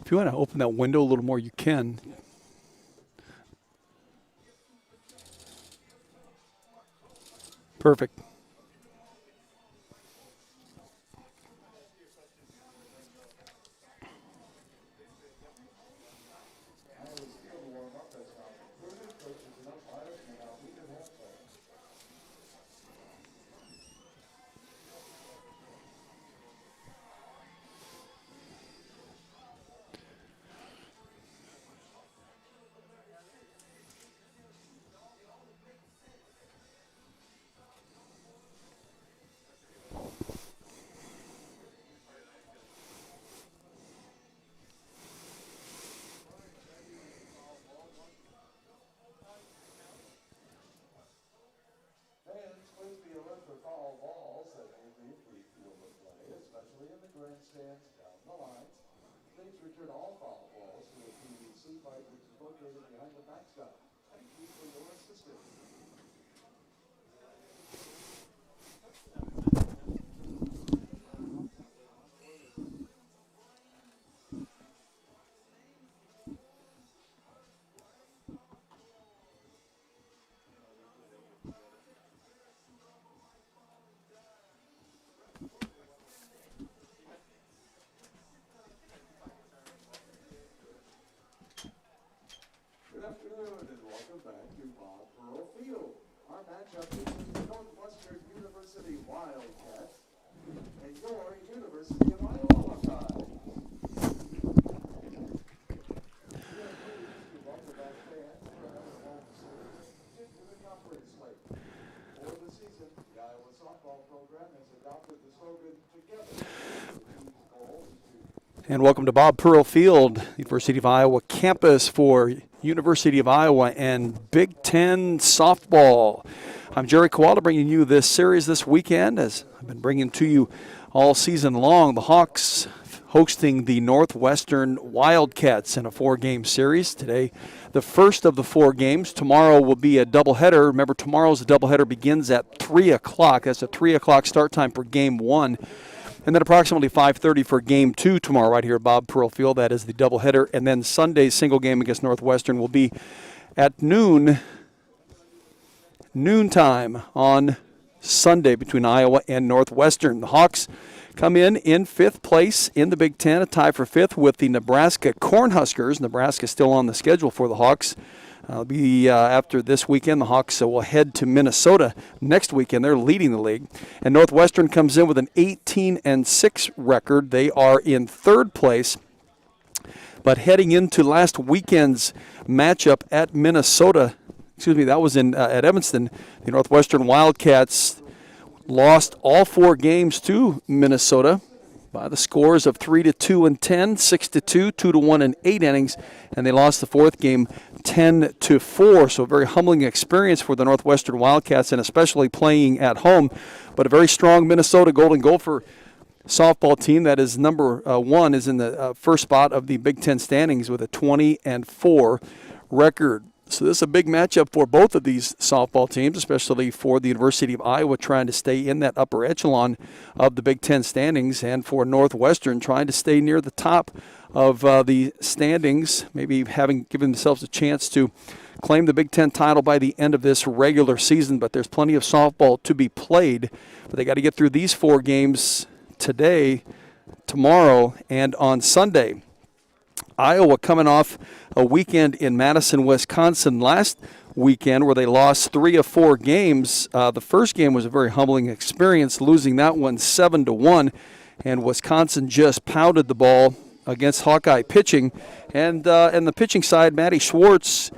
If you want to open that window a little more, you can. Perfect. Good afternoon and welcome back to Bob Pearl Field. Our matchup is the Northwestern University Wildcats and your University of Iowa Hawkeye. We are pleased to welcome back fans for another home series into the conference slate. For the season, the Iowa softball program has adopted the slogan "Together." The team's goal is to And welcome to Bob Pearl Field, University of Iowa campus for University of Iowa and Big Ten softball. I'm Jerry Kowalda bringing you this series this weekend, as I've been bringing to you all season long. The Hawks hosting the Northwestern Wildcats in a 4-game series. Today, the first of the 4 games. Tomorrow will be a doubleheader. Remember, tomorrow's doubleheader begins at 3 o'clock. That's a 3 o'clock start time for Game 1. And then approximately 5:30 for Game 2 tomorrow right here at Bob Pearl Field. That is the doubleheader. And then Sunday's single game against Northwestern will be at noontime on Sunday between Iowa and Northwestern. The Hawks come in 5th place in the Big Ten, a tie for 5th with the Nebraska Cornhuskers. Nebraska still on the schedule for the Hawks. After this weekend, the Hawks will head to Minnesota next weekend. They're leading the league. And Northwestern comes in with an 18-6 record. They are in 3rd place. But heading into last weekend's matchup at Minnesota, that was at Evanston, the Northwestern Wildcats lost all 4 games to Minnesota by the scores of 3-2 and 10, 6-2, 2-1 and 8 innings, and they lost the 4th game 10-4. So a very humbling experience for the Northwestern Wildcats, and especially playing at home. But a very strong Minnesota Golden Gopher softball team that is number 1 is in the first spot of the Big Ten standings with a 20-4 record. So this is a big matchup for both of these softball teams, especially for the University of Iowa trying to stay in that upper echelon of the Big Ten standings, and for Northwestern trying to stay near the top of the standings, maybe having given themselves a chance to claim the Big Ten title by the end of this regular season. But there's plenty of softball to be played. But they got to get through these 4 games today, tomorrow, and on Sunday. Iowa coming off a weekend in Madison, Wisconsin last weekend where they lost 3 of 4 games. The first game was a very humbling experience, losing that one 7-1, and Wisconsin just pounded the ball against Hawkeye pitching. And the pitching side, Matty Schwartz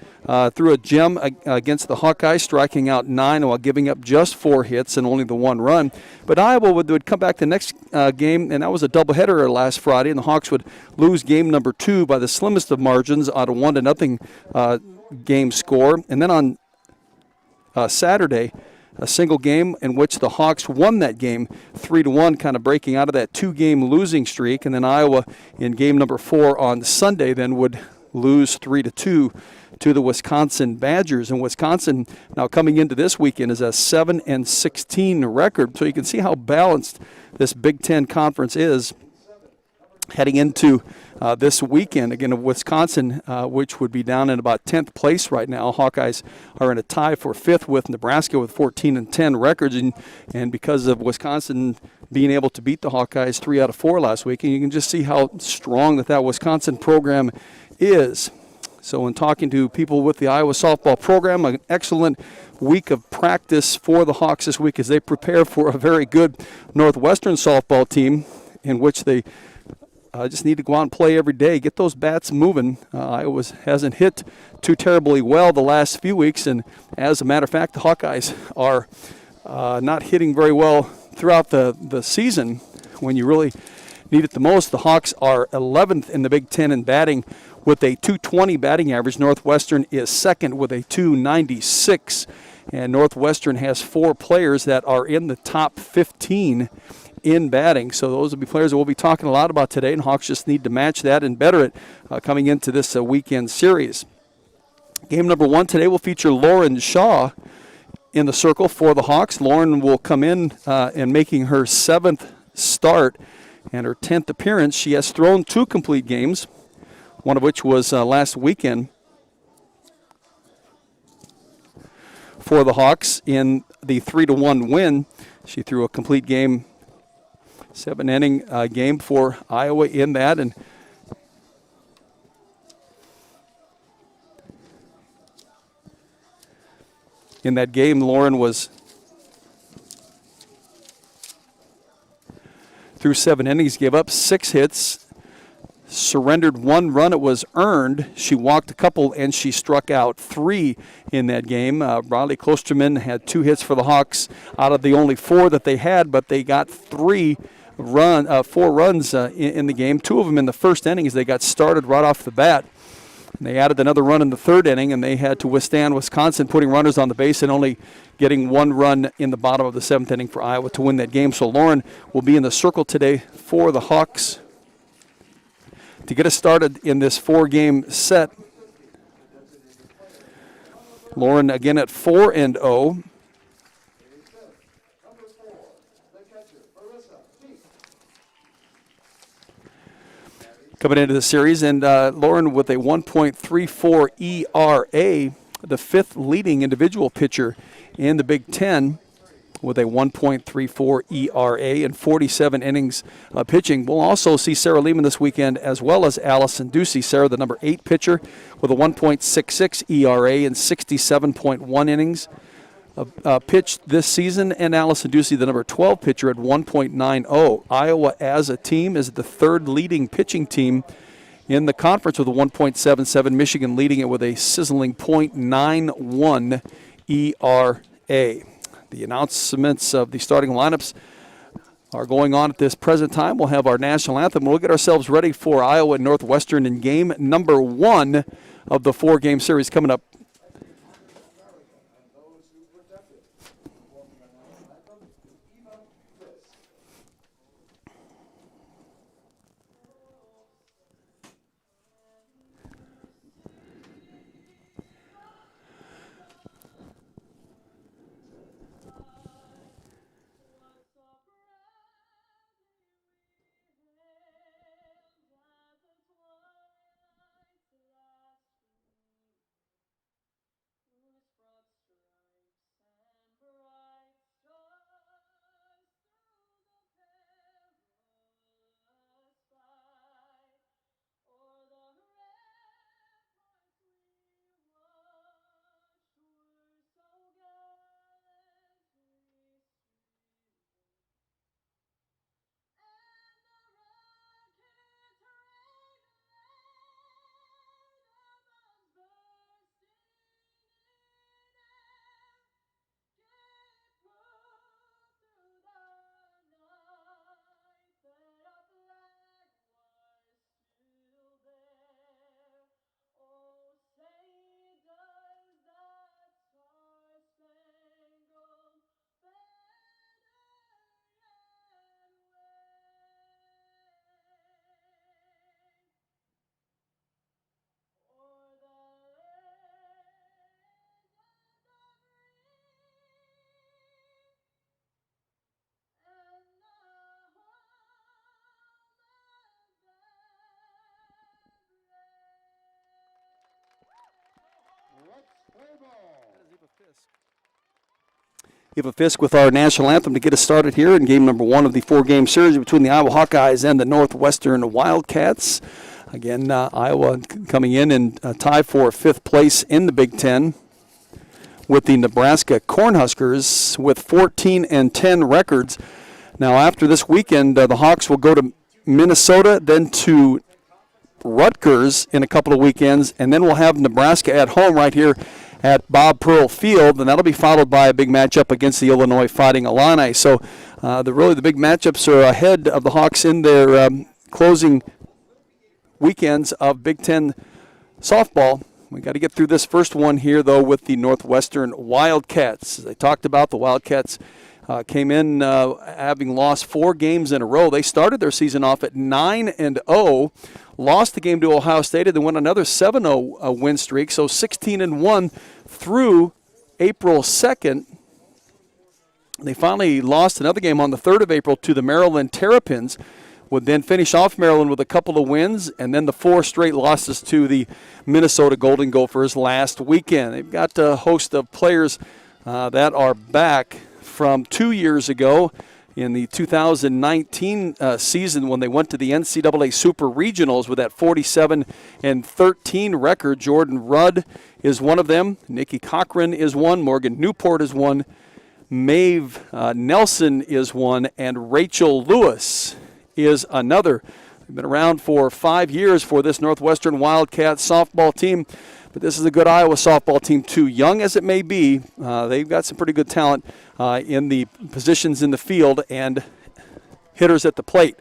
threw a gem against the Hawkeyes, striking out 9 while giving up just 4 hits and only the 1 run. But Iowa would come back the next game, and that was a doubleheader last Friday, and the Hawks would lose game number 2 by the slimmest of margins on a 1-0 game score. And then on Saturday, a single game in which the Hawks won that game 3-1, kind of breaking out of that 2-game losing streak. And then Iowa in game number 4 on Sunday then would lose 3-2 to the Wisconsin Badgers. And Wisconsin now coming into this weekend is a 7-16 record. So you can see how balanced this Big Ten conference is. heading into this weekend. Again, Wisconsin, which would be down in about 10th place right now. Hawkeyes are in a tie for 5th with Nebraska with 14-10 records, and because of Wisconsin being able to beat the Hawkeyes 3 out of 4 last week, and you can just see how strong that Wisconsin program is. So in talking to people with the Iowa softball program, an excellent week of practice for the Hawks this week as they prepare for a very good Northwestern softball team in which they just need to go out and play every day, get those bats moving. Iowa hasn't hit too terribly well the last few weeks, and as a matter of fact, the Hawkeyes are not hitting very well throughout the season when you really need it the most. The Hawks are 11th in the Big Ten in batting with a .220 batting average. Northwestern is second with a .296, and Northwestern has 4 players that are in the top 15 in batting. So those will be players that we'll be talking a lot about today, and Hawks just need to match that and better it coming into this weekend series. Game number 1 today will feature Lauren Shaw in the circle for the Hawks. Lauren will come in and making her 7th start and her 10th appearance. She has thrown 2 complete games, one of which was last weekend for the Hawks in the 3-1 win. She threw a complete game, 7-inning game for Iowa in that, and in that game, Lauren was through 7 innings, gave up 6 hits, surrendered 1 run. It was earned. She walked a couple, and she struck out 3 in that game. Bradley Klosterman had 2 hits for the Hawks out of the only 4 that they had, but they got 4 runs in the game. 2 of them in the first inning as they got started right off the bat. And they added another run in the 3rd inning, and they had to withstand Wisconsin putting runners on the base and only getting 1 run in the bottom of the 7th inning for Iowa to win that game. So Lauren will be in the circle today for the Hawks to get us started in this 4-game set. Lauren again at 4-0. Coming into the series, and Lauren with a 1.34 ERA, the 5th leading individual pitcher in the Big Ten with a 1.34 ERA and 47 innings pitching. We'll also see Sarah Lehman this weekend as well as Allison Ducey. Sarah, the number 8 pitcher with a 1.66 ERA and 67.1 innings pitched this season, and Allison Ducey, the number 12 pitcher, at 1.90. Iowa as a team is the 3rd leading pitching team in the conference with a 1.77. Michigan leading it with a sizzling .91 ERA. The announcements of the starting lineups are going on at this present time. We'll have our national anthem. We'll get ourselves ready for Iowa and Northwestern in game number 1 of the 4-game series coming up. Eva Fisk with our national anthem to get us started here in game number 1 of the 4-game series between the Iowa Hawkeyes and the Northwestern Wildcats. Again, Iowa coming in and tie for 5th place in the Big Ten with the Nebraska Cornhuskers with 14-10 records. Now, after this weekend, the Hawks will go to Minnesota, then to Rutgers in a couple of weekends, and then we'll have Nebraska at home right here at Bob Pearl Field, and that'll be followed by a big matchup against the Illinois Fighting Illini. So the big matchups are ahead of the Hawks in their closing weekends of Big Ten softball. We got to get through this first one here, though, with the Northwestern Wildcats. As I talked about, the Wildcats came in having lost 4 games in a row. They started their season off at 9-0, lost the game to Ohio State, and then went another 7-0 win streak. So 16-1 through April 2nd. They finally lost another game on the 3rd of April to the Maryland Terrapins. Would then finish off Maryland with a couple of wins, and then the 4 straight losses to the Minnesota Golden Gophers last weekend. They've got a host of players that are back from 2 years ago in the 2019 season when they went to the NCAA Super Regionals with that 47-13 record. Jordan Rudd is one of them. Nikki Cochran is one. Morgan Newport is one. Maeve Nelson is one. And Rachel Lewis is another. They've been around for 5 years for this Northwestern Wildcats softball team, but this is a good Iowa softball team too. Young as it may be, they've got some pretty good talent in the positions in the field and hitters at the plate.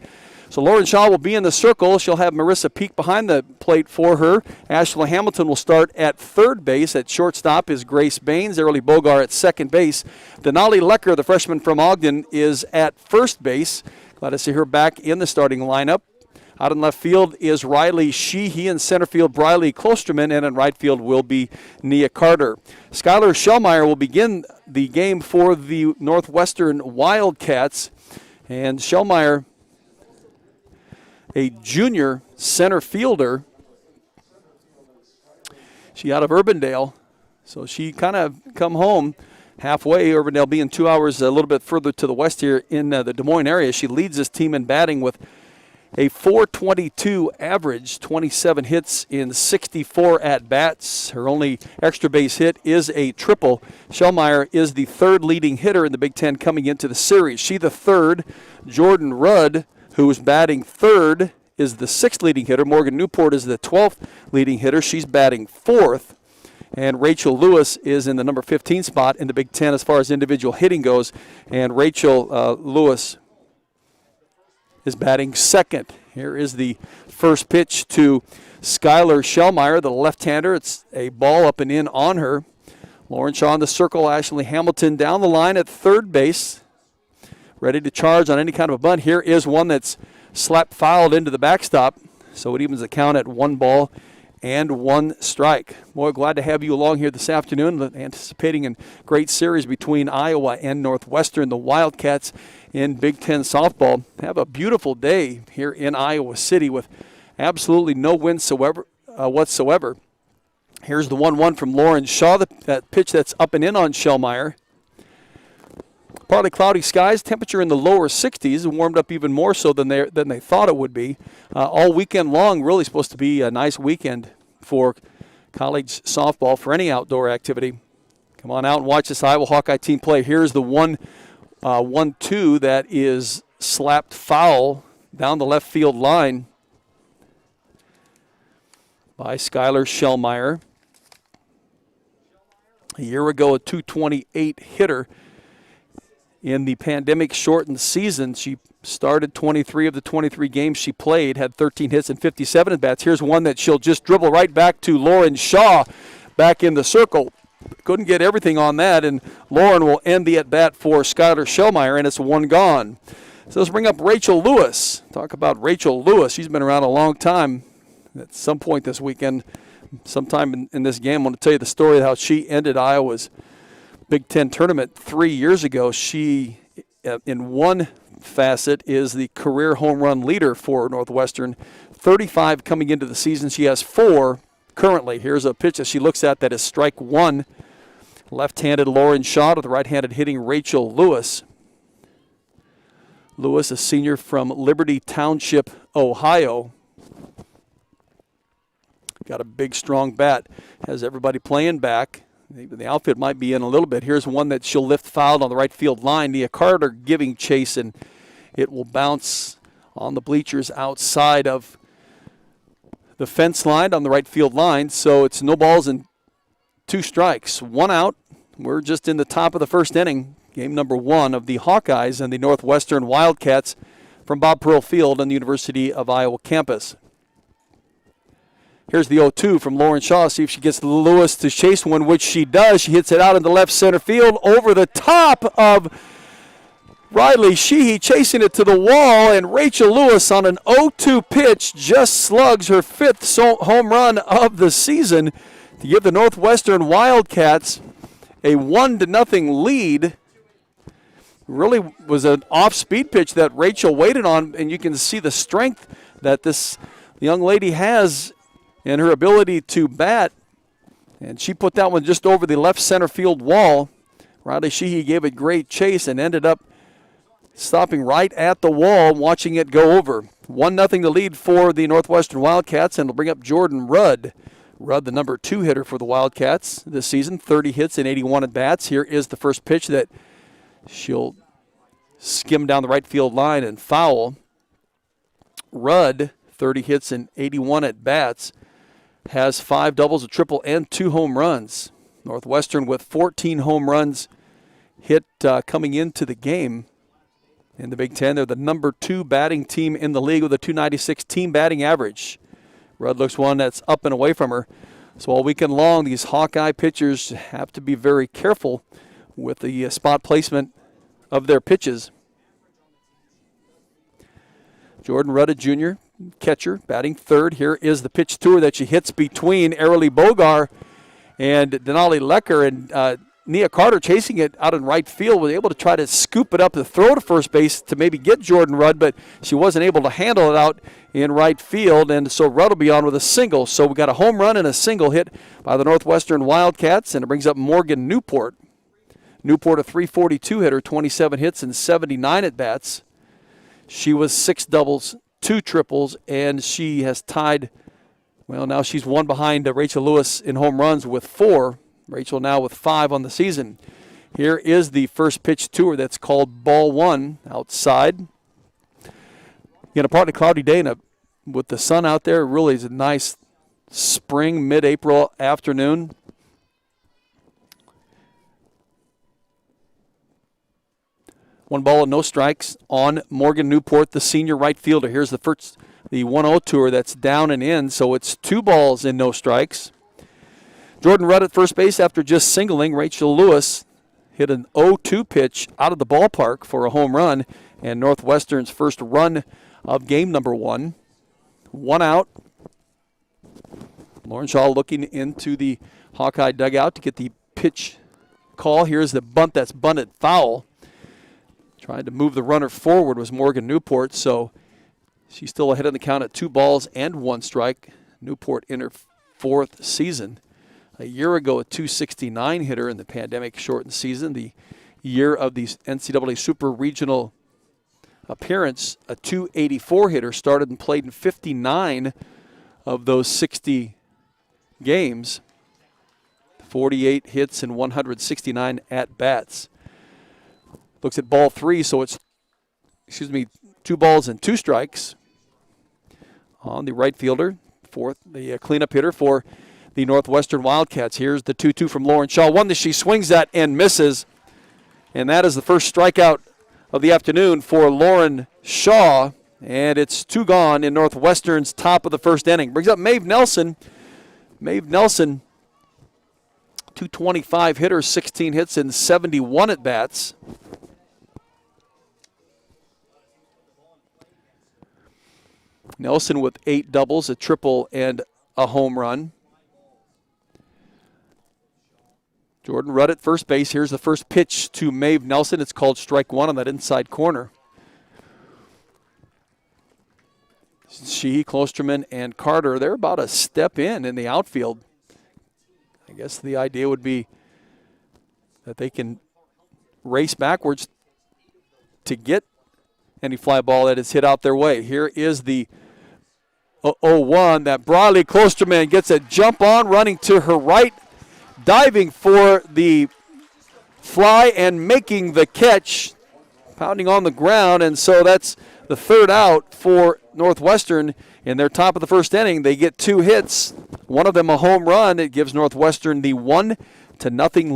So Lauren Shaw will be in the circle. She'll have Marissa Peak behind the plate for her. Ashley Hamilton will start at third base. At shortstop is Grace Baines. Early Bogar at second base. Denali Lecker, the freshman from Ogden, is at first base. Glad to see her back in the starting lineup. Out in left field is Riley Sheehy. In center field, Briley Klosterman. And in right field will be Nia Carter. Skylar Schellmeyer will begin the game for the Northwestern Wildcats. And Schellmeyer, a junior center fielder. She out of Urbandale. So she kind of come home halfway, Urbandale being 2 hours a little bit further to the west here in the Des Moines area. She leads this team in batting with a .422 average, 27 hits in 64 at-bats. Her only extra base hit is a triple. Schellmeyer is the 3rd leading hitter in the Big Ten coming into the series. She the 3rd. Jordan Rudd, who is batting 3rd, is the 6th leading hitter. Morgan Newport is the 12th leading hitter. She's batting 4th. And Rachel Lewis is in the number 15 spot in the Big Ten as far as individual hitting goes. And Rachel Lewis is batting 2nd. Here is the first pitch to Skylar Schellmeyer, the left-hander. It's a ball up and in on her. Lauren Shaw in the circle. Ashley Hamilton down the line at third base, ready to charge on any kind of a bunt. Here is one that's slapped fouled into the backstop, so it evens the count at 1 ball and 1 strike. Boy, glad to have you along here this afternoon, anticipating a great series between Iowa and Northwestern. The Wildcats in Big Ten softball have a beautiful day here in Iowa City with absolutely no wind whatsoever. Here's the 1-1 from Lauren Shaw, that pitch that's up and in on Schellmeyer. Partly cloudy skies, temperature in the lower 60s, warmed up even more so than they thought it would be. All weekend long, really supposed to be a nice weekend for college softball, for any outdoor activity. Come on out and watch this Iowa Hawkeye team play. Here's the 1-2 that is slapped foul down the left field line by Skylar Schellmeyer. A year ago, a .228 hitter. In the pandemic-shortened season, she started 23 of the 23 games she played, had 13 hits and 57 at-bats. Here's one that she'll just dribble right back to Lauren Shaw back in the circle. Couldn't get everything on that, and Lauren will end the at-bat for Skylar Schellmeyer, and it's 1 gone. So let's bring up Rachel Lewis. Talk about Rachel Lewis. She's been around a long time. At some point this weekend, sometime in this game, I want to tell you the story of how she ended Iowa's Big Ten tournament 3 years ago. She, in one facet, is the career home run leader for Northwestern. 35 coming into the season. She has 4 currently. Here's a pitch that she looks at that is strike 1. Left-handed Lauren Shaw to the right-handed hitting Rachel Lewis. Lewis, a senior from Liberty Township, Ohio. Got a big, strong bat. Has everybody playing back. The outfit might be in a little bit. Here's one that she'll lift fouled on the right field line. Nia Carter giving chase, and it will bounce on the bleachers outside of the fence line on the right field line. So it's no balls and 2 strikes. 1 out. We're just in the top of the first inning. Game number 1 of the Hawkeyes and the Northwestern Wildcats from Bob Pearl Field on the University of Iowa campus. Here's the 0-2 from Lauren Shaw. See if she gets Lewis to chase one, which she does. She hits it out in the left center field over the top of Riley Sheehy, chasing it to the wall, and Rachel Lewis on an 0-2 pitch just slugs her 5th home run of the season to give the Northwestern Wildcats a 1-0 lead. Really was an off-speed pitch that Rachel waited on, and you can see the strength that this young lady has and her ability to bat. And she put that one just over the left center field wall. Riley Sheehy gave it great chase and ended up stopping right at the wall, watching it go over. 1-0 the lead for the Northwestern Wildcats, and it'll bring up Jordan Rudd. Rudd, the number 2 hitter for the Wildcats this season, 30 hits and 81 at-bats. Here is the first pitch that she'll skim down the right field line and foul. Rudd, 30 hits and 81 at-bats, has 5 doubles, a triple, and 2 home runs. Northwestern with 14 home runs hit coming into the game. In the Big Ten, they're the number 2 batting team in the league with a .296 team batting average. Rudd looks one that's up and away from her. So all weekend long, these Hawkeye pitchers have to be very careful with the spot placement of their pitches. Jordan Rudd, Jr., catcher, batting 3rd. Here is the pitch to her that she hits between Arilee Bogar and Denali Lecker, and Nia Carter, chasing it out in right field, was able to try to scoop it up to throw to first base to maybe get Jordan Rudd, but she wasn't able to handle it out in right field, and so Rudd will be on with a single. So we got a home run and a single hit by the Northwestern Wildcats, and it brings up Morgan Newport. Newport, a .342 hitter, 27 hits and 79 at-bats. She was 6 doubles, 2 triples, and she has tied, well, now she's 1 behind Rachel Lewis in home runs with 4. Rachel now with 5 on the season. Here is the first pitch to her that's called ball 1 outside. Again, a partly cloudy day, and with the sun out there, really is a nice spring, mid-April afternoon. One ball and no strikes on Morgan Newport, the senior right fielder. Here's the 1-0 to her that's down and in, so it's 2 balls and no strikes. Jordan Rudd at first base after just singling. Rachel Lewis hit an 0-2 pitch out of the ballpark for a home run, and Northwestern's first run of game number 1. 1 out. Lauren Shaw looking into the Hawkeye dugout to get the pitch call. Here's the bunt that's bunted foul. Trying to move the runner forward was Morgan Newport, so she's still ahead in the count at 2 balls and 1 strike. Newport in her 4th season. A year ago, a .269 hitter in the pandemic-shortened season. The year of the NCAA Super Regional appearance, a .284 hitter, started and played in 59 of those 60 games. 48 hits and 169 at-bats. Looks at ball 3, so it's, 2 balls and 2 strikes on the right fielder, the cleanup hitter for the Northwestern Wildcats. Here's the 2-2 from Lauren Shaw. One that she swings at and misses. And that is the first strikeout of the afternoon for Lauren Shaw. And it's 2 gone in Northwestern's top of the first inning. Brings up Maeve Nelson. Maeve Nelson, .225 hitter, 16 hits and 71 at-bats. Nelson with 8 doubles, a triple, and a home run. Jordan Rudd at first base. Here's the first pitch to Maeve Nelson. It's called strike 1 on that inside corner. Sheehy, Klosterman, and Carter, they're about a step in the outfield. I guess the idea would be that they can race backwards to get any fly ball that is hit out their way. Here is the 0-1 that Briley Klosterman gets a jump on, running to her right, diving for the fly and making the catch, pounding on the ground, and so that's the third out for Northwestern in their top of the first inning. They get 2 hits, one of them a home run. It gives Northwestern the 1-0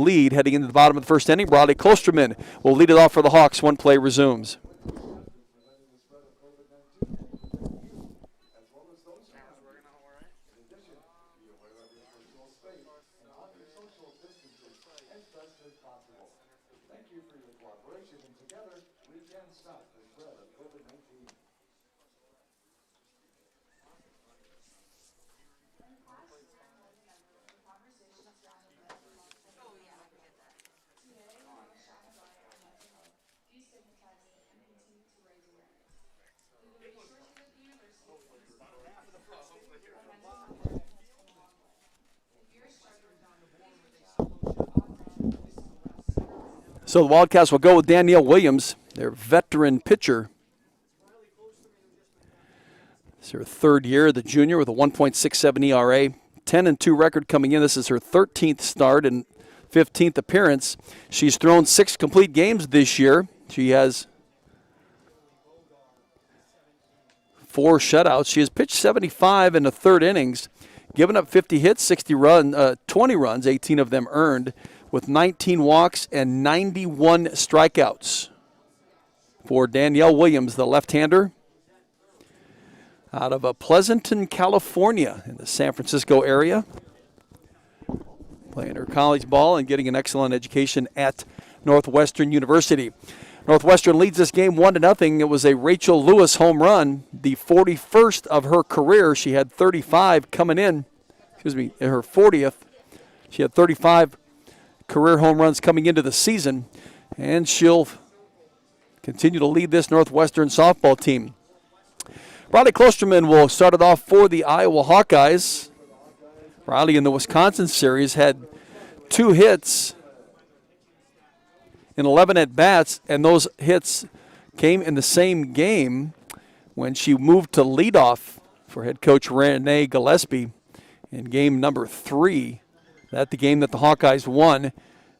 lead heading into the bottom of the first inning. Briley Klosterman will lead it off for the Hawks when play resumes. So the Wildcats will go with Danielle Williams, their veteran pitcher. It's her third year, the junior, with a 1.67 ERA, 10-2 record coming in. This is her 13th start and 15th appearance. She's thrown 6 complete games this year. She has 4 shutouts. She has pitched 75 in the third innings, given up 50 hits, 20 runs, 18 of them earned, with 19 walks and 91 strikeouts. For Danielle Williams, the left-hander, out of Pleasanton, California, in the San Francisco area, playing her college ball and getting an excellent education at Northwestern University. Northwestern leads this game 1-0. It was a Rachel Lewis home run, the 41st of her career. She had 35 coming in, her 40th. She had 35 career home runs coming into the season, and she'll continue to lead this Northwestern softball team. Briley Klosterman will start it off for the Iowa Hawkeyes. Briley in the Wisconsin series had 2 hits in 11 at-bats, and those hits came in the same game when she moved to leadoff for head coach Renee Gillespie in game number 3. That's the game that the Hawkeyes won.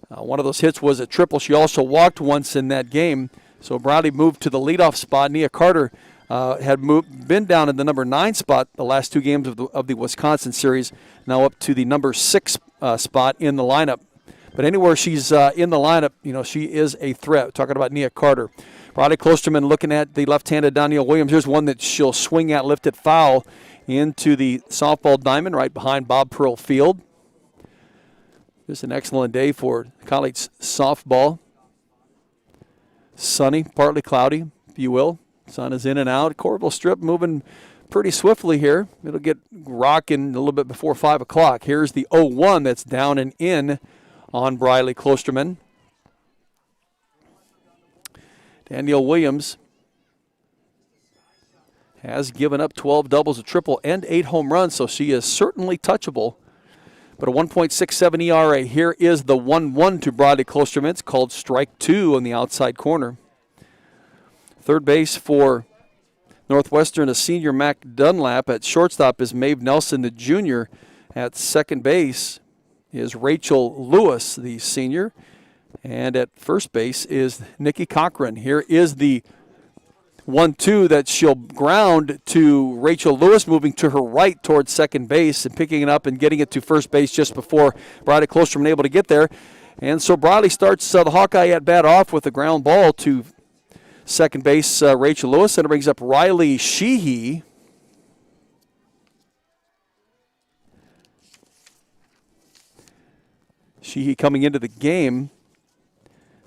One of those hits was a triple. She also walked once in that game. So Briley moved to the leadoff spot. Nia Carter had been down in the number 9 spot the last 2 games of the Wisconsin series, now up to the number 6 spot in the lineup. But anywhere she's in the lineup, she is a threat. Talking about Nia Carter. Briley Klosterman looking at the left-handed Danielle Williams. Here's one that she'll swing at, lifted foul into the softball diamond right behind Bob Pearl Field. Just an excellent day for college softball. Sunny, partly cloudy, if you will. Sun is in and out. Coralville Strip moving pretty swiftly here. It'll get rocking a little bit before 5 o'clock. Here's the 0-1 that's down and in on Briley Klosterman. Danielle Williams has given up 12 doubles, a triple, and 8 home runs, so she is certainly touchable. But a 1.67 ERA. Here is the 1-1 to Briley Klosterman. It's called strike 2 on the outside corner. Third base for Northwestern, a senior, Mac Dunlap. At shortstop is Maeve Nelson, the junior. At second base is Rachel Lewis, the senior. And at first base is Nikki Cochran. Here is the 1-2 that she'll ground to Rachel Lewis, moving to her right towards second base and picking it up and getting it to first base just before Briley Klosterman able to get there. And so Briley starts the Hawkeye at bat off with a ground ball to second base, Rachel Lewis, and it brings up Riley Sheehy. Sheehy coming into the game,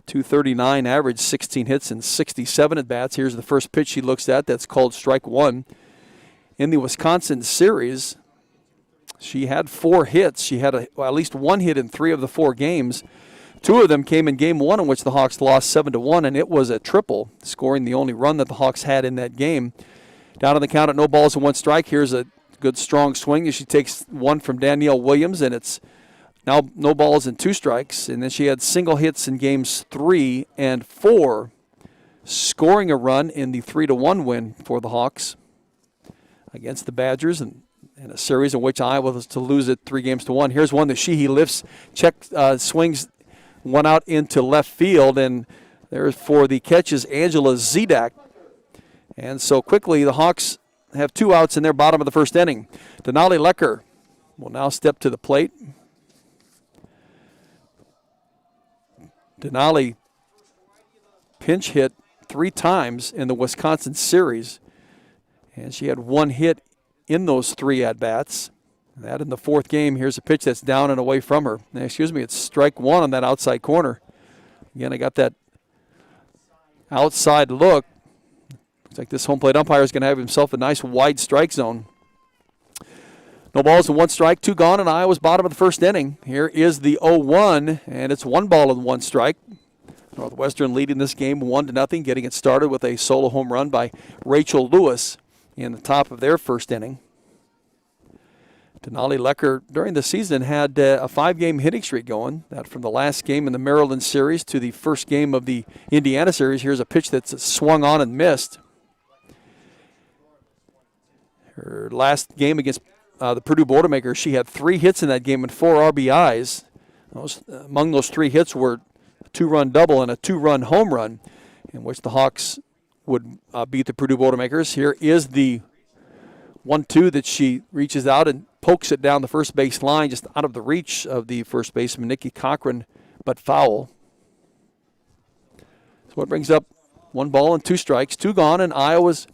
239 average, 16 hits and 67 at-bats. Here's the first pitch she looks at. That's called strike 1. In the Wisconsin series, she had 4 hits. She had at least 1 hit in 3 of the 4 games. 2 of them came in game 1, in which the Hawks lost 7-1, and it was a triple, scoring the only run that the Hawks had in that game. Down on the count at no balls and 1 strike. Here's a good strong swing. She takes one from Danielle Williams, and it's Now no balls and 2 strikes, and then she had single hits in games 3 and 4, scoring a run in the 3-1 win for the Hawks against the Badgers, and in a series in which Iowa was to lose it 3-1. Here's one that he lifts, swings one out into left field, and there's for the catches Angela Zedek. And so quickly the Hawks have 2 outs in their bottom of the first inning. Denali Lecker will now step to the plate. Denali pinch hit 3 times in the Wisconsin series, and she had 1 hit in those 3 at-bats. That in the 4th game. Here's a pitch that's down and away from her. It's strike 1 on that outside corner. Again, I got that outside look. Looks like this home plate umpire is going to have himself a nice wide strike zone. No balls and 1 strike, 2 gone, and Iowa's bottom of the first inning. Here is the 0-1, and it's 1 ball and 1 strike. Northwestern leading this game 1-0, getting it started with a solo home run by Rachel Lewis in the top of their first inning. Denali Lecker during the season had a 5-game hitting streak going. That from the last game in the Maryland series to the first game of the Indiana series. Here's a pitch that's swung on and missed. Her last game against the Purdue Boilermakers, she had 3 hits in that game and 4 RBIs. Among those 3 hits were a 2-run double and a 2-run home run, in which the Hawks would beat the Purdue Boilermakers. Here is the 1-2 that she reaches out and pokes it down the first base line, just out of the reach of the first baseman, Nikki Cochran, but foul. So it brings up 1 ball and 2 strikes, 2 gone, and Iowa's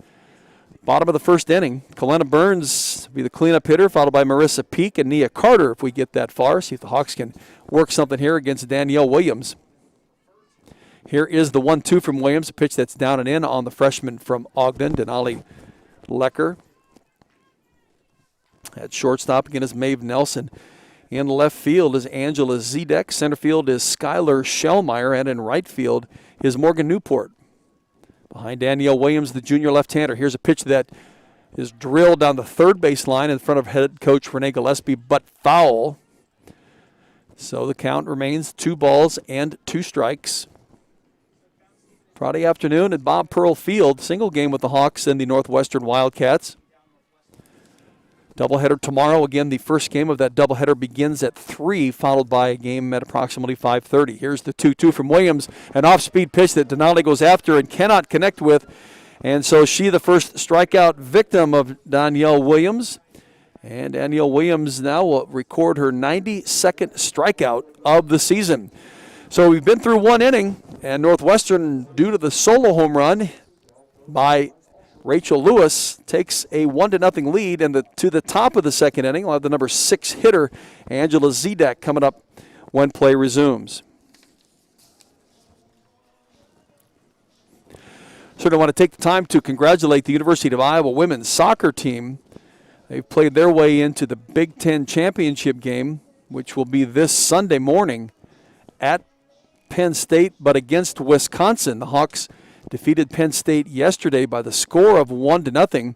bottom of the first inning. Kalena Burns will be the cleanup hitter, followed by Marissa Peak and Nia Carter if we get that far. See if the Hawks can work something here against Danielle Williams. Here is the 1-2 from Williams, a pitch that's down and in on the freshman from Ogden, Denali Lecker. At shortstop again is Maeve Nelson. In left field is Angela Zedek. Center field is Skylar Shellmeyer. And in right field is Morgan Newport. Behind Danielle Williams, the junior left-hander. Here's a pitch that is drilled down the third base line in front of head coach Renee Gillespie, but foul. So the count remains 2 balls and 2 strikes. Friday afternoon at Bob Pearl Field, single game with the Hawks and the Northwestern Wildcats. Doubleheader tomorrow. Again, the first game of that doubleheader begins at 3, followed by a game at approximately 5:30. Here's the 2-2 from Williams, an off-speed pitch that Denali goes after and cannot connect with. And so she, the first strikeout victim of Danielle Williams. And Danielle Williams now will record her 92nd strikeout of the season. So we've been through 1 inning, and Northwestern, due to the solo home run by Rachel Lewis, takes a 1-0 lead, and to the top of the second inning, we'll have the number 6 hitter, Angela Zedek, coming up when play resumes. Certainly want to take the time to congratulate the University of Iowa women's soccer team. They've played their way into the Big Ten championship game, which will be this Sunday morning at Penn State, but against Wisconsin. The Hawks defeated Penn State yesterday by the score of 1-0.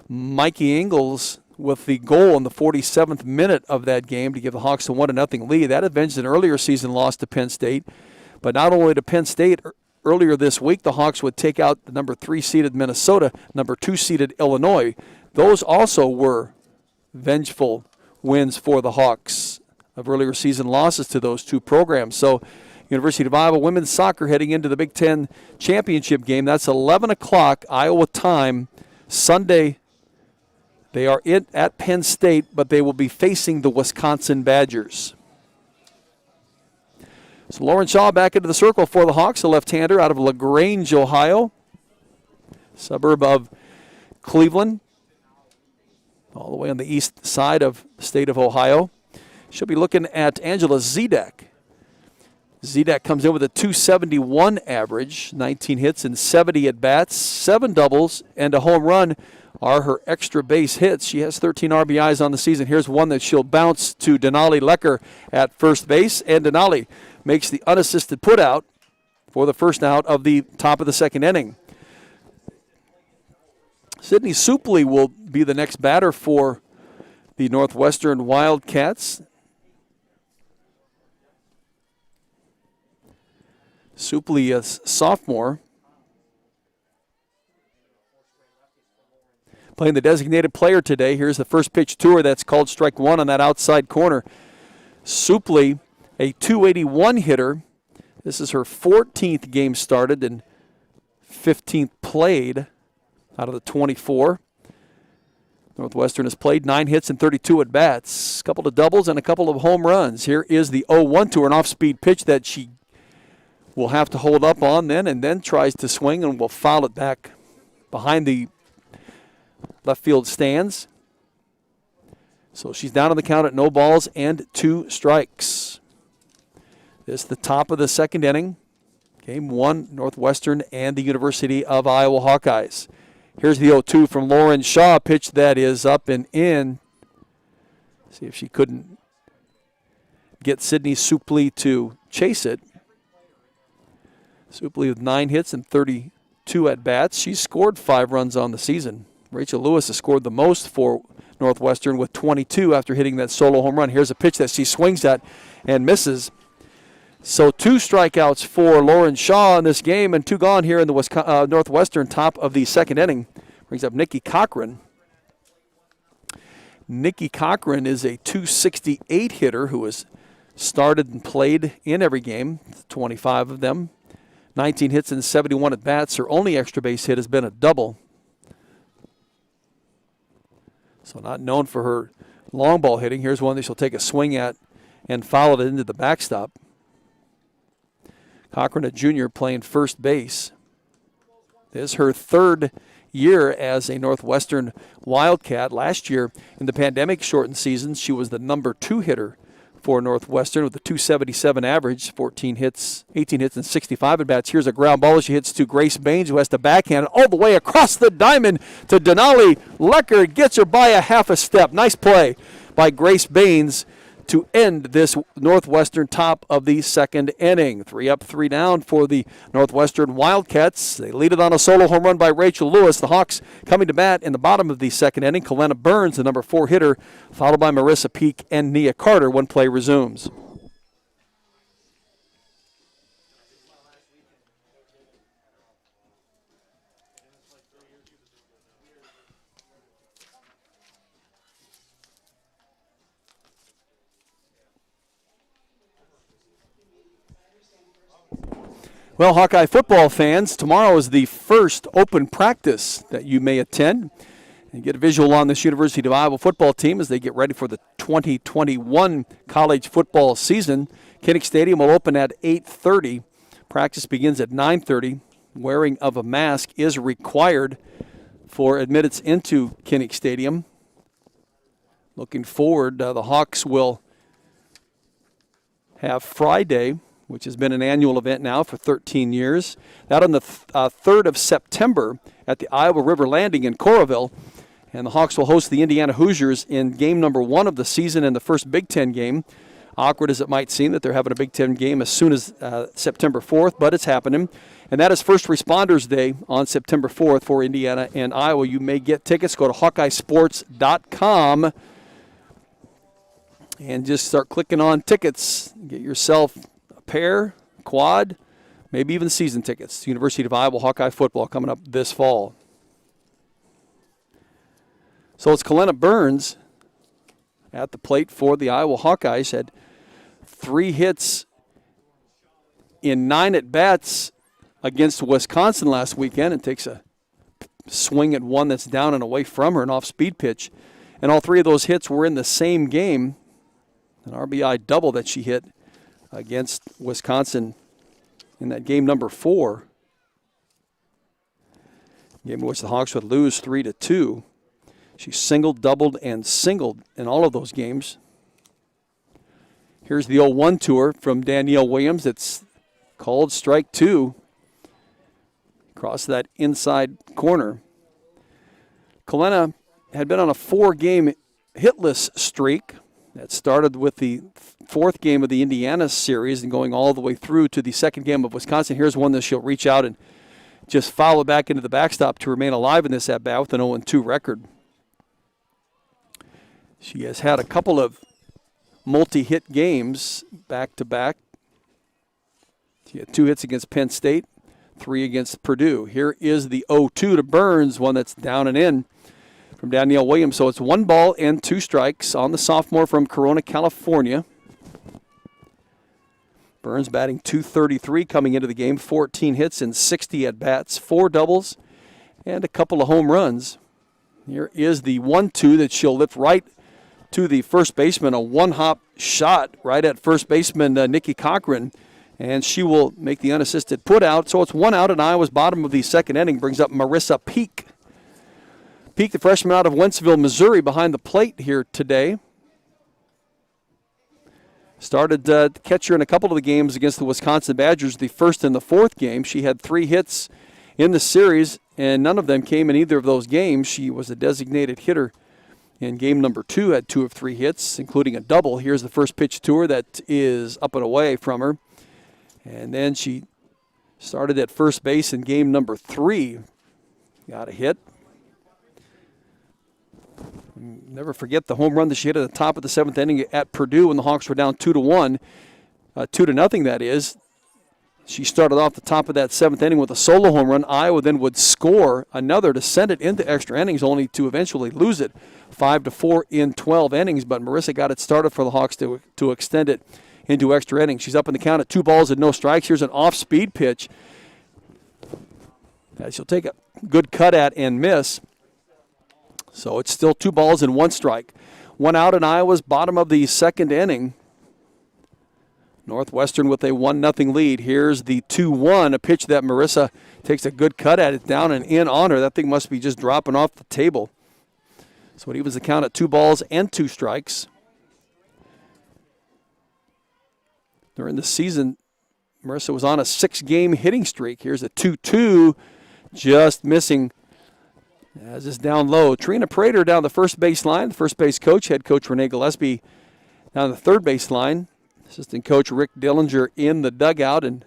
Mikey Ingles with the goal in the 47th minute of that game to give the Hawks a 1-0 lead. That avenged an earlier season loss to Penn State. But not only to Penn State, earlier this week the Hawks would take out the number 3 seeded Minnesota, number 2 seeded Illinois. Those also were vengeful wins for the Hawks of earlier season losses to those 2 programs. So University of Iowa women's soccer heading into the Big Ten championship game. That's 11 o'clock Iowa time, Sunday. They are at Penn State, but they will be facing the Wisconsin Badgers. So Lauren Shaw back into the circle for the Hawks, a left-hander out of LaGrange, Ohio, suburb of Cleveland, all the way on the east side of the state of Ohio. She'll be looking at Angela Zedek. Zedek comes in with a .271 average, 19 hits and 70 at-bats, 7 doubles, and a home run are her extra base hits. She has 13 RBIs on the season. Here's one that she'll bounce to Denali Lecker at first base, and Denali makes the unassisted putout for the first out of the top of the second inning. Sydney Supley will be the next batter for the Northwestern Wildcats. Supley, a sophomore, playing the designated player today. Here's the first pitch to her. That's called strike one on that outside corner. Supley, a .281 hitter. This is her 14th game started and 15th played out of the 24. Northwestern has played 9 hits and 32 at-bats, a couple of doubles and a couple of home runs. Here is the 0-1 to her, an off-speed pitch that she will have to hold up on then, and then tries to swing and will foul it back behind the left field stands. So she's down on the count at no balls and 2 strikes. This is the top of the second inning. Game 1, Northwestern and the University of Iowa Hawkeyes. Here's the 0-2 from Lauren Shaw, a pitch that is up and in. See if she couldn't get Sydney Supley to chase it. Supley with 9 hits and 32 at-bats. She's scored 5 runs on the season. Rachel Lewis has scored the most for Northwestern with 22 after hitting that solo home run. Here's a pitch that she swings at and misses. So 2 strikeouts for Lauren Shaw in this game and 2 gone here in the Northwestern top of the second inning. Brings up Nikki Cochran. Nikki Cochran is a .268 hitter who has started and played in every game, 25 of them. 19 hits and 71 at-bats. Her only extra base hit has been a double. So not known for her long ball hitting. Here's one that she'll take a swing at and foul it into the backstop. Cochran, a junior, playing first base. This is her 3rd year as a Northwestern Wildcat. Last year, in the pandemic-shortened season, she was the number 2 hitter for Northwestern with a .277 average, 18 hits and 65 at-bats. Here's a ground ball she hits to Grace Baines, who has to backhand it all the way across the diamond to Denali Lecker. Gets her by a half a step. Nice play by Grace Baines to end this Northwestern top of the second inning. 3 up, 3 down for the Northwestern Wildcats. They lead it on a solo home run by Rachel Lewis. The Hawks coming to bat in the bottom of the second inning. Kalena Burns, the number 4 hitter, followed by Marissa Peak and Nia Carter when play resumes. Well, Hawkeye football fans, tomorrow is the first open practice that you may attend and get a visual on this University of Iowa football team as they get ready for the 2021 college football season. Kinnick Stadium will open at 8:30. Practice begins at 9:30. Wearing of a mask is required for admittance into Kinnick Stadium. Looking forward, the Hawks will have Friday, which has been an annual event now for 13 years. That on the 3rd of September at the Iowa River Landing in Coralville. And the Hawks will host the Indiana Hoosiers in game number 1 of the season and the first Big Ten game. Awkward as it might seem that they're having a Big Ten game as soon as September 4th, but it's happening. And that is First Responders Day on September 4th for Indiana and Iowa. You may get tickets. Go to HawkeyeSports.com and just start clicking on tickets. Get yourself pair, quad, maybe even season tickets. University of Iowa Hawkeye football coming up this fall. So it's Kalena Burns at the plate for the Iowa Hawkeyes. Had 3 hits in 9 at-bats against Wisconsin last weekend and takes a swing at one that's down and away from her, an off-speed pitch. And all 3 of those hits were in the same game. An RBI double that she hit against Wisconsin in that game number 4. Game in which the Hawks would lose 3-2. She singled, doubled, and singled in all of those games. Here's the 0-1 to her from Danielle Williams. It's called strike 2. Across that inside corner. Kalena had been on a 4-game hitless streak that started with the 4th game of the Indiana series and going all the way through to the 2nd game of Wisconsin. Here's one that she'll reach out and just foul it back into the backstop to remain alive in this at-bat with an 0-2 record. She has had a couple of multi-hit games back-to-back. She had 2 hits against Penn State, 3 against Purdue. Here is the 0-2 to Burns, one that's down and in from Danielle Williams. So it's 1 ball and 2 strikes on the sophomore from Corona, California. Burns batting .233 coming into the game, 14 hits and 60 at-bats, 4 doubles, and a couple of home runs. Here is the 1-2 that she'll lift right to the first baseman, a one-hop shot right at first baseman Nikki Cochran, and she will make the unassisted put out. So it's 1 out in Iowa's bottom of the second inning, brings up Marissa Peak. Peak, the freshman out of Wentzville, Missouri, behind the plate here today. Started catcher in a couple of the games against the Wisconsin Badgers, the first and the fourth game. She had 3 hits in the series, and none of them came in either of those games. She was a designated hitter in game number 2, had 2 of 3 hits, including a double. Here's the first pitch to her that is up and away from her. And then she started at first base in game number 3. Got a hit. Never forget the home run that she hit at the top of the 7th inning at Purdue when the Hawks were down 2-1, 2-0 that is. She started off the top of that 7th inning with a solo home run. Iowa then would score another to send it into extra innings, only to eventually lose it 5-4 in 12 innings. But Marissa got it started for the Hawks to extend it into extra innings. She's up in the count at 2 balls and no strikes. Here's an off-speed pitch that she'll take a good cut at and miss. So it's still 2 balls and 1 strike. 1 out in Iowa's bottom of the second inning. Northwestern with a 1-0 lead. Here's the 2-1, a pitch that Marissa takes a good cut at it, down and in on her. That thing must be just dropping off the table. So it evens the count at 2 balls and 2 strikes. During the season, Marissa was on a 6-game hitting streak. Here's a 2-2, just missing. As is down low. Trina Prater down the first base line. The first base coach, head coach Renee Gillespie, down the third base line. Assistant coach Rick Dillinger in the dugout. And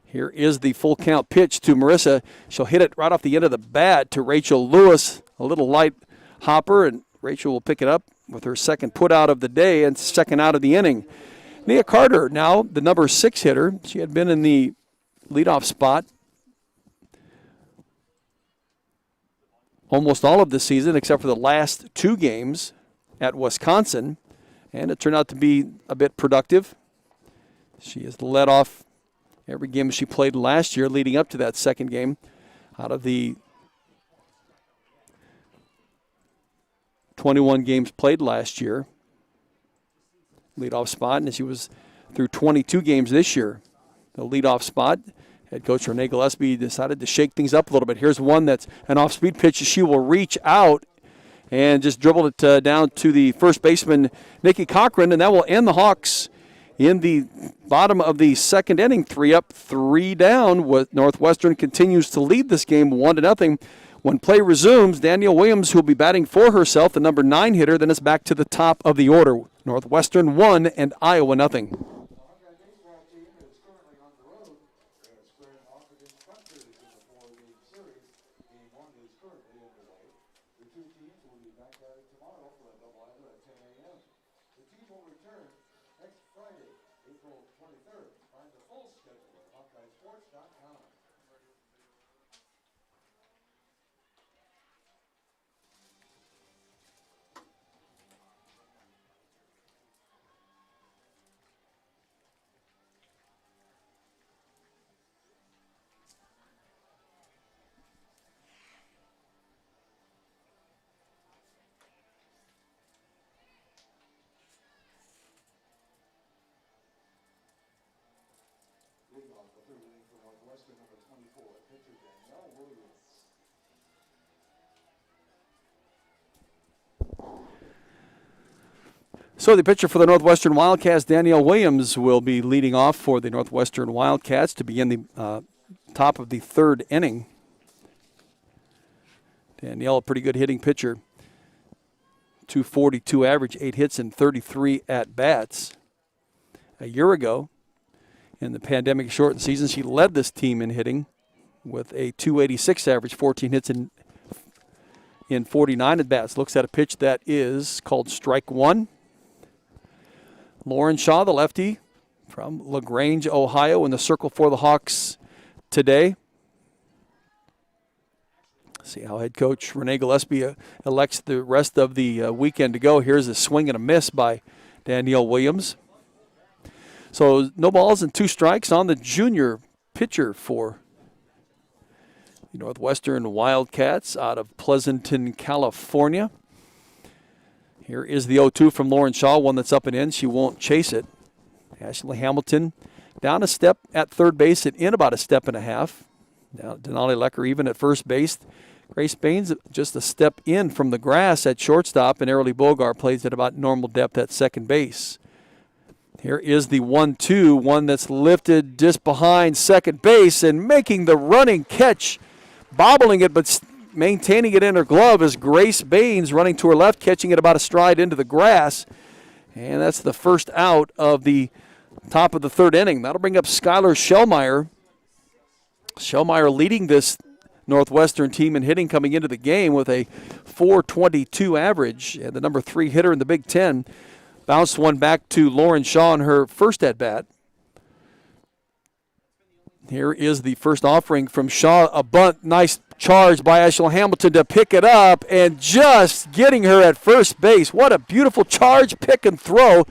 here is the full count pitch to Marissa. She'll hit it right off the end of the bat to Rachel Lewis. A little light hopper, and Rachel will pick it up with her second put out of the day and second out of the inning. Nia Carter, now the number 6 hitter. She had been in the leadoff spot almost all of the season except for the last 2 games at Wisconsin, and it turned out to be a bit productive. She has led off every game she played last year leading up to that second game. Out of the 21 games played last year, leadoff spot, and she was through 22 games this year. The leadoff spot. Head coach Renee Gillespie decided to shake things up a little bit. Here's one that's an off-speed pitch. She will reach out and just dribble it down to the first baseman, Nikki Cochran, and that will end the Hawks in the bottom of the second inning. 3 up, 3 down. With Northwestern continues to lead this game 1-0. When play resumes, Danielle Williams, who will be batting for herself, the number 9 hitter, then it's back to the top of the order. Northwestern 1 and Iowa 0. So the pitcher for the Northwestern Wildcats, Danielle Williams, will be leading off for the Northwestern Wildcats to begin the top of the third inning. Danielle, a pretty good hitting pitcher. .242 average, 8 hits and 33 at-bats. A year ago, in the pandemic-shortened season, she led this team in hitting with a .286 average, 14 hits in 49 at-bats. Looks at a pitch that is called strike 1. Lauren Shaw, the lefty from LaGrange, Ohio, in the circle for the Hawks today. See how head coach Renee Gillespie elects the rest of the weekend to go. Here's a swing and a miss by Danielle Williams. So no balls and 2 strikes on the junior pitcher for the Northwestern Wildcats out of Pleasanton, California. Here is the 0-2 from Lauren Shaw, one that's up and in. She won't chase it. Ashley Hamilton down a step at third base and in about a step and a half. Now Denali Lecker even at first base. Grace Baines just a step in from the grass at shortstop, and Arely Bogart plays at about normal depth at second base. Here is the 1-2, one that's lifted just behind second base and making the running catch, bobbling it but maintaining it in her glove is Grace Baines running to her left, catching it about a stride into the grass. And that's the first out of the top of the third inning. That'll bring up Skylar Schellmeyer. Schellmeyer leading this Northwestern team in hitting coming into the game with a .422 average, and the number 3 hitter in the Big Ten. Bounced one back to Lauren Shaw in her first at-bat. Here is the first offering from Shaw, a bunt, nice charge by Ashley Hamilton to pick it up and just getting her at first base. What a beautiful charge, pick, and throw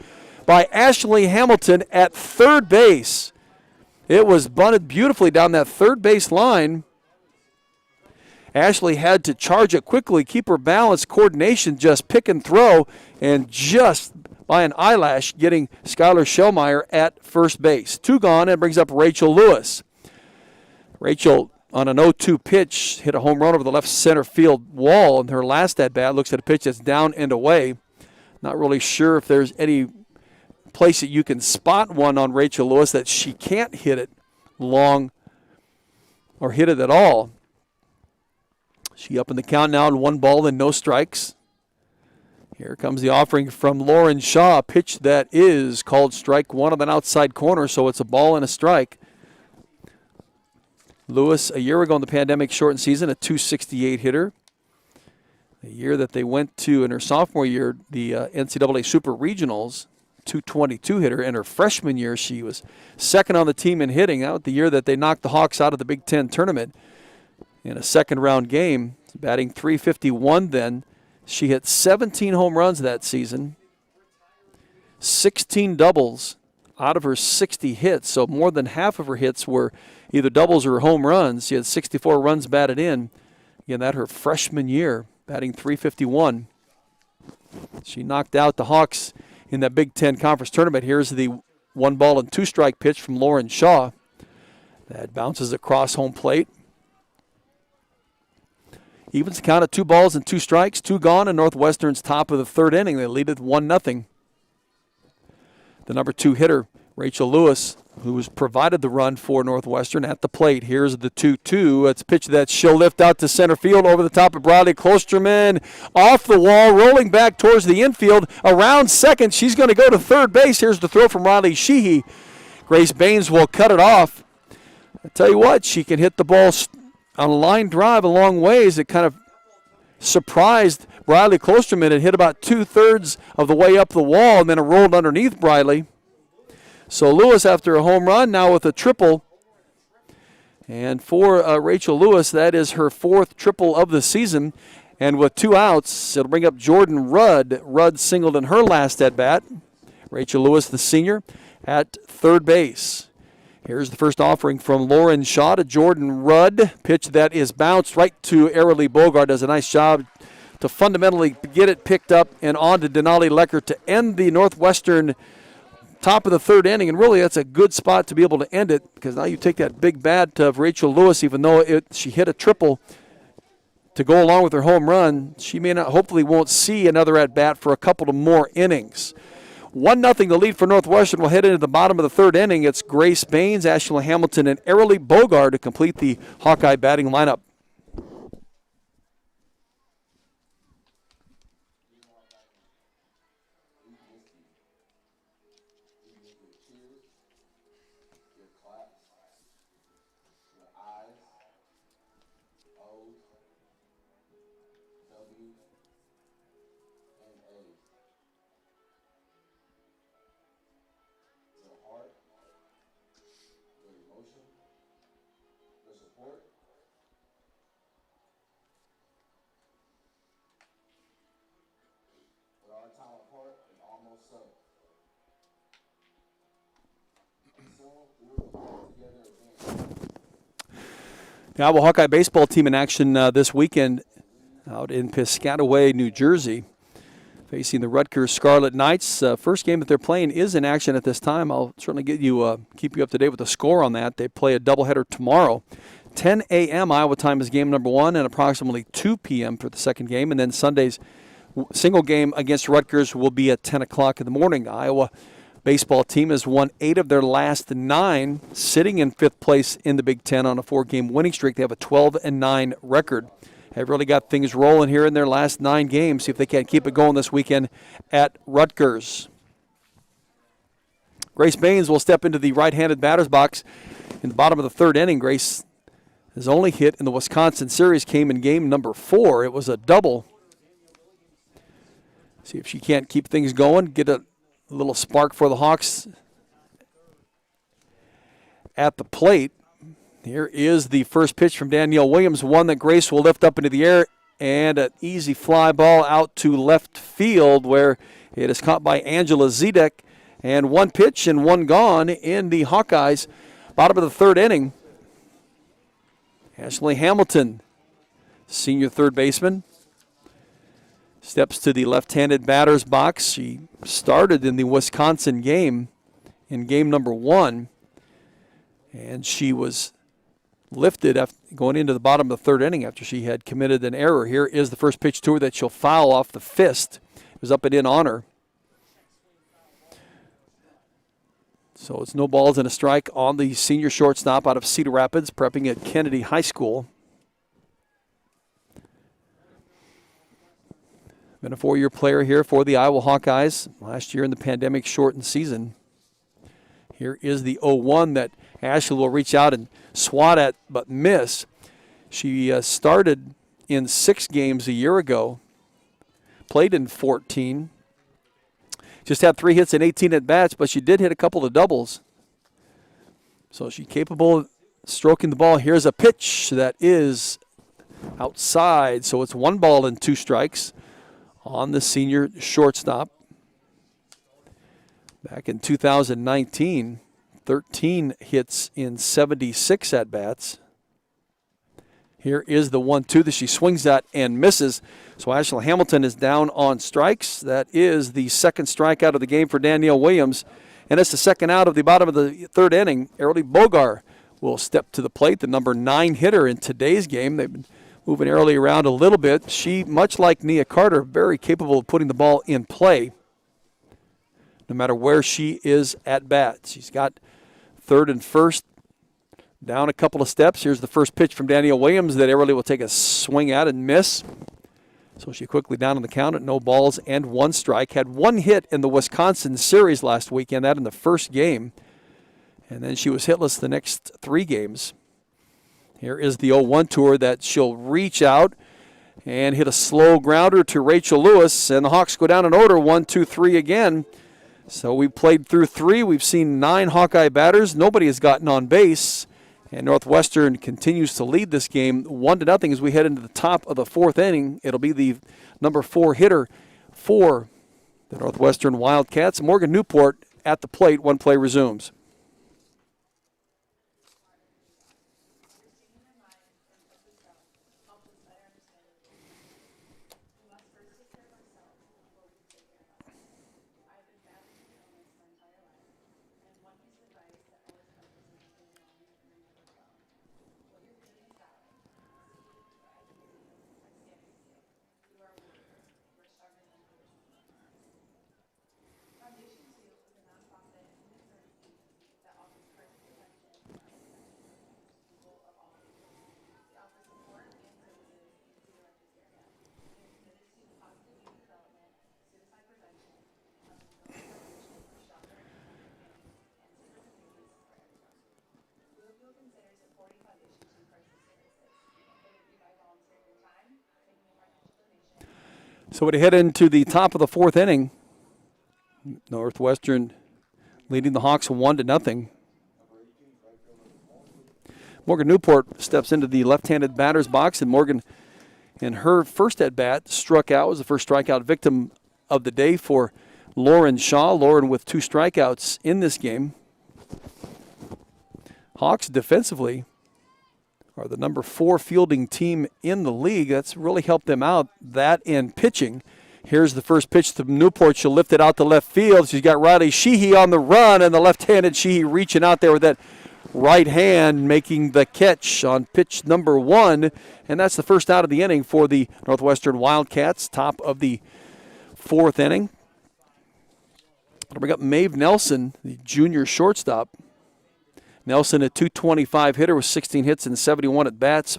by Ashley Hamilton at third base. It was bunted beautifully down that third base line. Ashley had to charge it quickly, keep her balance, coordination, just pick and throw, and just by an eyelash getting Skylar Schellmeyer at first base. 2 gone, and brings up Rachel Lewis. Rachel, on an 0-2 pitch, hit a home run over the left center field wall in her last at-bat. Looks at a pitch that's down and away. Not really sure if there's any place that you can spot one on Rachel Lewis that she can't hit it long or hit it at all. She up in the count now in 1 ball and no strikes. Here comes the offering from Lauren Shaw, a pitch that is called strike 1 on an outside corner, so it's a ball and a strike. Lewis, a year ago in the pandemic shortened season, a .268 hitter. The year that they went to in her sophomore year, the NCAA Super Regionals, .222 hitter. In her freshman year, she was second on the team in hitting. Out the year that they knocked the Hawks out of the Big Ten tournament in a second-round game, batting .351 then. She hit 17 home runs that season, 16 doubles out of her 60 hits, so more than half of her hits were either doubles or home runs. She had 64 runs batted in. Again, that her freshman year, batting .351. She knocked out the Hawks in that Big Ten Conference tournament. Here's the 1 ball and 2 strike pitch from Lauren Shaw. That bounces across home plate. Evens the count at 2 balls and 2 strikes, 2 gone, and Northwestern's top of the third inning. They lead it 1-0. The number 2 hitter, Rachel Lewis, who was provided the run for Northwestern at the plate. Here's the 2-2. It's a pitch that she'll lift out to center field over the top of Bradley Klosterman. Off the wall, rolling back towards the infield. Around second, she's going to go to third base. Here's the throw from Riley Sheehy. Grace Baines will cut it off. I tell you what, she can hit the ball on a line drive a long ways. It kind of surprised Bradley Klosterman. It hit about 2/3 of the way up the wall, and then it rolled underneath Bradley. So Lewis, after a home run, now with a triple. And for Rachel Lewis, that is her 4th triple of the season. And with 2 outs, it'll bring up Jordan Rudd. Rudd singled in her last at-bat. Rachel Lewis, the senior, at third base. Here's the first offering from Lauren Shaw to Jordan Rudd. Pitch that is bounced right to Arely Bogart. Does a nice job to fundamentally get it picked up and on to Denali Lecker to end the Northwestern top of the third inning. And really, that's a good spot to be able to end it, because now you take that big bat of Rachel Lewis, even though she hit a triple to go along with her home run. She may not, hopefully won't see another at-bat for a couple of more innings. 1-0 the lead for Northwestern. Will head into the bottom of the third inning. It's Grace Baines, Ashley Hamilton, and Arely Bogart to complete the Hawkeye batting lineup. report. We are a time apart and almost so. And so we will be back together again. The Iowa Hawkeye baseball team in action this weekend out in Piscataway, New Jersey, facing the Rutgers Scarlet Knights. First game that they're playing is in action at this time. I'll certainly keep you up to date with the score on that. They play a doubleheader tomorrow. 10 a.m. Iowa time is game number one, and approximately 2 p.m. for the second game. And then Sunday's single game against Rutgers will be at 10 o'clock in the morning. The Iowa baseball team has won 8 of their last 9, sitting in 5th place in the Big Ten on a 4-game winning streak. They have a 12-9 record. They've really got things rolling here in their last 9 games. See if they can't keep it going this weekend at Rutgers. Grace Baines will step into the right-handed batter's box in the bottom of the 3rd inning. Grace, his only hit in the Wisconsin series came in game number 4. It was a double. See if she can't keep things going, get a little spark for the Hawks at the plate. Here is the first pitch from Danielle Williams, one that Grace will lift up into the air, and an easy fly ball out to left field where it is caught by Angela Zedek. And 1 pitch and 1 gone in the Hawkeyes. Bottom of the 3rd inning. Ashley Hamilton, senior third baseman, steps to the left-handed batter's box. She started in the Wisconsin game in game number 1, and she was lifted after going into the bottom of the 3rd inning after she had committed an error. Here is the first pitch to her that she'll foul off the fist. It was up and in on her. So it's no balls and a strike on the senior shortstop out of Cedar Rapids, prepping at Kennedy High School. Been a 4-year player here for the Iowa Hawkeyes. Last year in the pandemic-shortened season. Here is the 0-1 that Ashley will reach out and swat at but miss. She started in 6 games a year ago, played in 14. Just had 3 hits and 18 at-bats, but she did hit a couple of doubles. So she's capable of stroking the ball. Here's a pitch that is outside, so it's 1 ball and 2 strikes on the senior shortstop. Back in 2019, 13 hits in 76 at-bats. Here is the 1-2 that she swings at and misses. So Ashley Hamilton is down on strikes. That is the 2nd strikeout of the game for Danielle Williams. And it's the 2nd out of the bottom of the 3rd inning. Arely Bogar will step to the plate, the number 9 hitter in today's game. They've been moving Arely around a little bit. She, much like Nia Carter, very capable of putting the ball in play no matter where she is at bat. She's got 3rd and 1st down a couple of steps. Here's the first pitch from Danielle Williams that Arely will take a swing at and miss. So she quickly down on the count at no balls and 1 strike. Had 1 hit in the Wisconsin series last weekend, that in the first game. And then she was hitless the next 3 games. Here is the 0-1 to her that she'll reach out and hit a slow grounder to Rachel Lewis. And the Hawks go down in order, 1-2-3 again. So we played through 3. We've seen 9 Hawkeye batters. Nobody has gotten on base. And Northwestern continues to lead this game 1-0 as we head into the top of the 4th inning. It'll be the number 4 hitter for the Northwestern Wildcats. Morgan Newport at the plate. 1 play resumes. So we head into the top of the 4th inning. Northwestern leading the Hawks 1-0. Morgan Newport steps into the left-handed batter's box, and Morgan, in her first at-bat, struck out. Was the first strikeout victim of the day for Lauren Shaw. Lauren with 2 strikeouts in this game. Hawks defensively are the number 4 fielding team in the league. That's really helped them out, that and pitching. Here's the first pitch to Newport. She'll lift it out to left field. She's got Riley Sheehy on the run, and the left-handed Sheehy reaching out there with that right hand, making the catch on pitch number 1. And that's the first out of the inning for the Northwestern Wildcats, top of the 4th inning. I'll bring up Maeve Nelson, the junior shortstop. Nelson, a .225 hitter with 16 hits and 71 at-bats,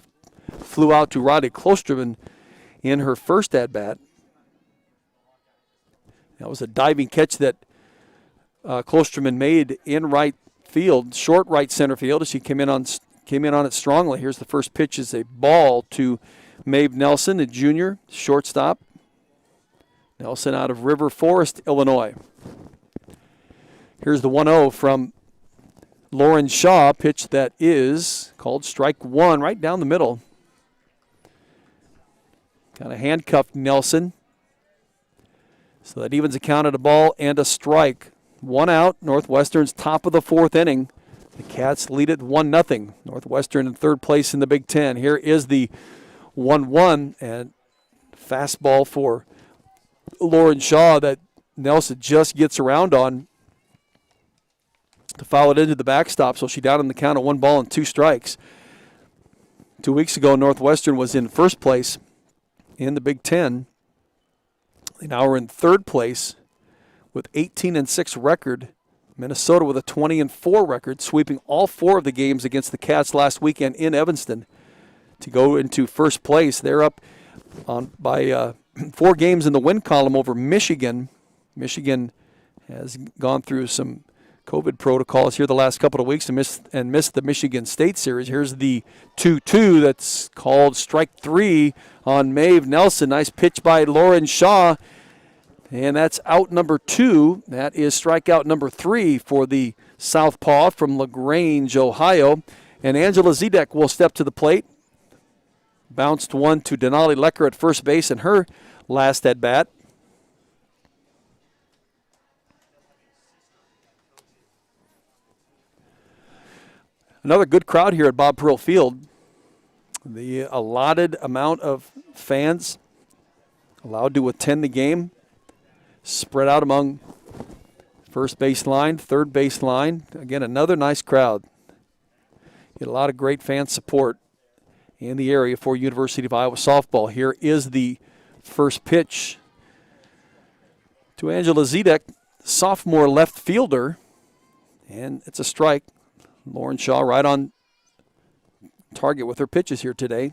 flew out to Riley Klosterman in her first at-bat. That was a diving catch that Klosterman made in right field, short right center field, as she came in on it strongly. Here's the first pitch, is a ball to Maeve Nelson, the junior shortstop. Nelson out of River Forest, Illinois. Here's the 1-0 from Lauren Shaw, pitch that is called strike 1, right down the middle. Kind of handcuffed Nelson. So that evens a count at a ball and a strike. 1 out, Northwestern's top of the 4th inning. The Cats lead it 1-0. Northwestern in 3rd place in the Big Ten. Here is the 1-1, and fastball for Lauren Shaw that Nelson just gets around on to foul it into the backstop, so she down in the count of 1 ball and 2 strikes. 2 weeks ago, Northwestern was in 1st place in the Big Ten. They now are in 3rd place with 18-6 record. Minnesota with a 20-4 record, sweeping all 4 of the games against the Cats last weekend in Evanston to go into 1st place. They're up by 4 games in the win column over Michigan. Michigan has gone through some COVID protocols here the last couple of weeks and missed the Michigan State series. Here's the 2-2 that's called strike 3 on Maeve Nelson. Nice pitch by Lauren Shaw. And that's out number 2. That is strikeout number 3 for the southpaw from LaGrange, Ohio. And Angela Zedek will step to the plate. Bounced one to Denali Lecker at first base in her last at-bat. Another good crowd here at Bob Pearl Field. The allotted amount of fans allowed to attend the game spread out among first base line, third base line. Again, another nice crowd. Get a lot of great fan support in the area for University of Iowa softball. Here is the first pitch to Angela Zedek, sophomore left fielder, and it's a strike. Lauren Shaw right on target with her pitches here today.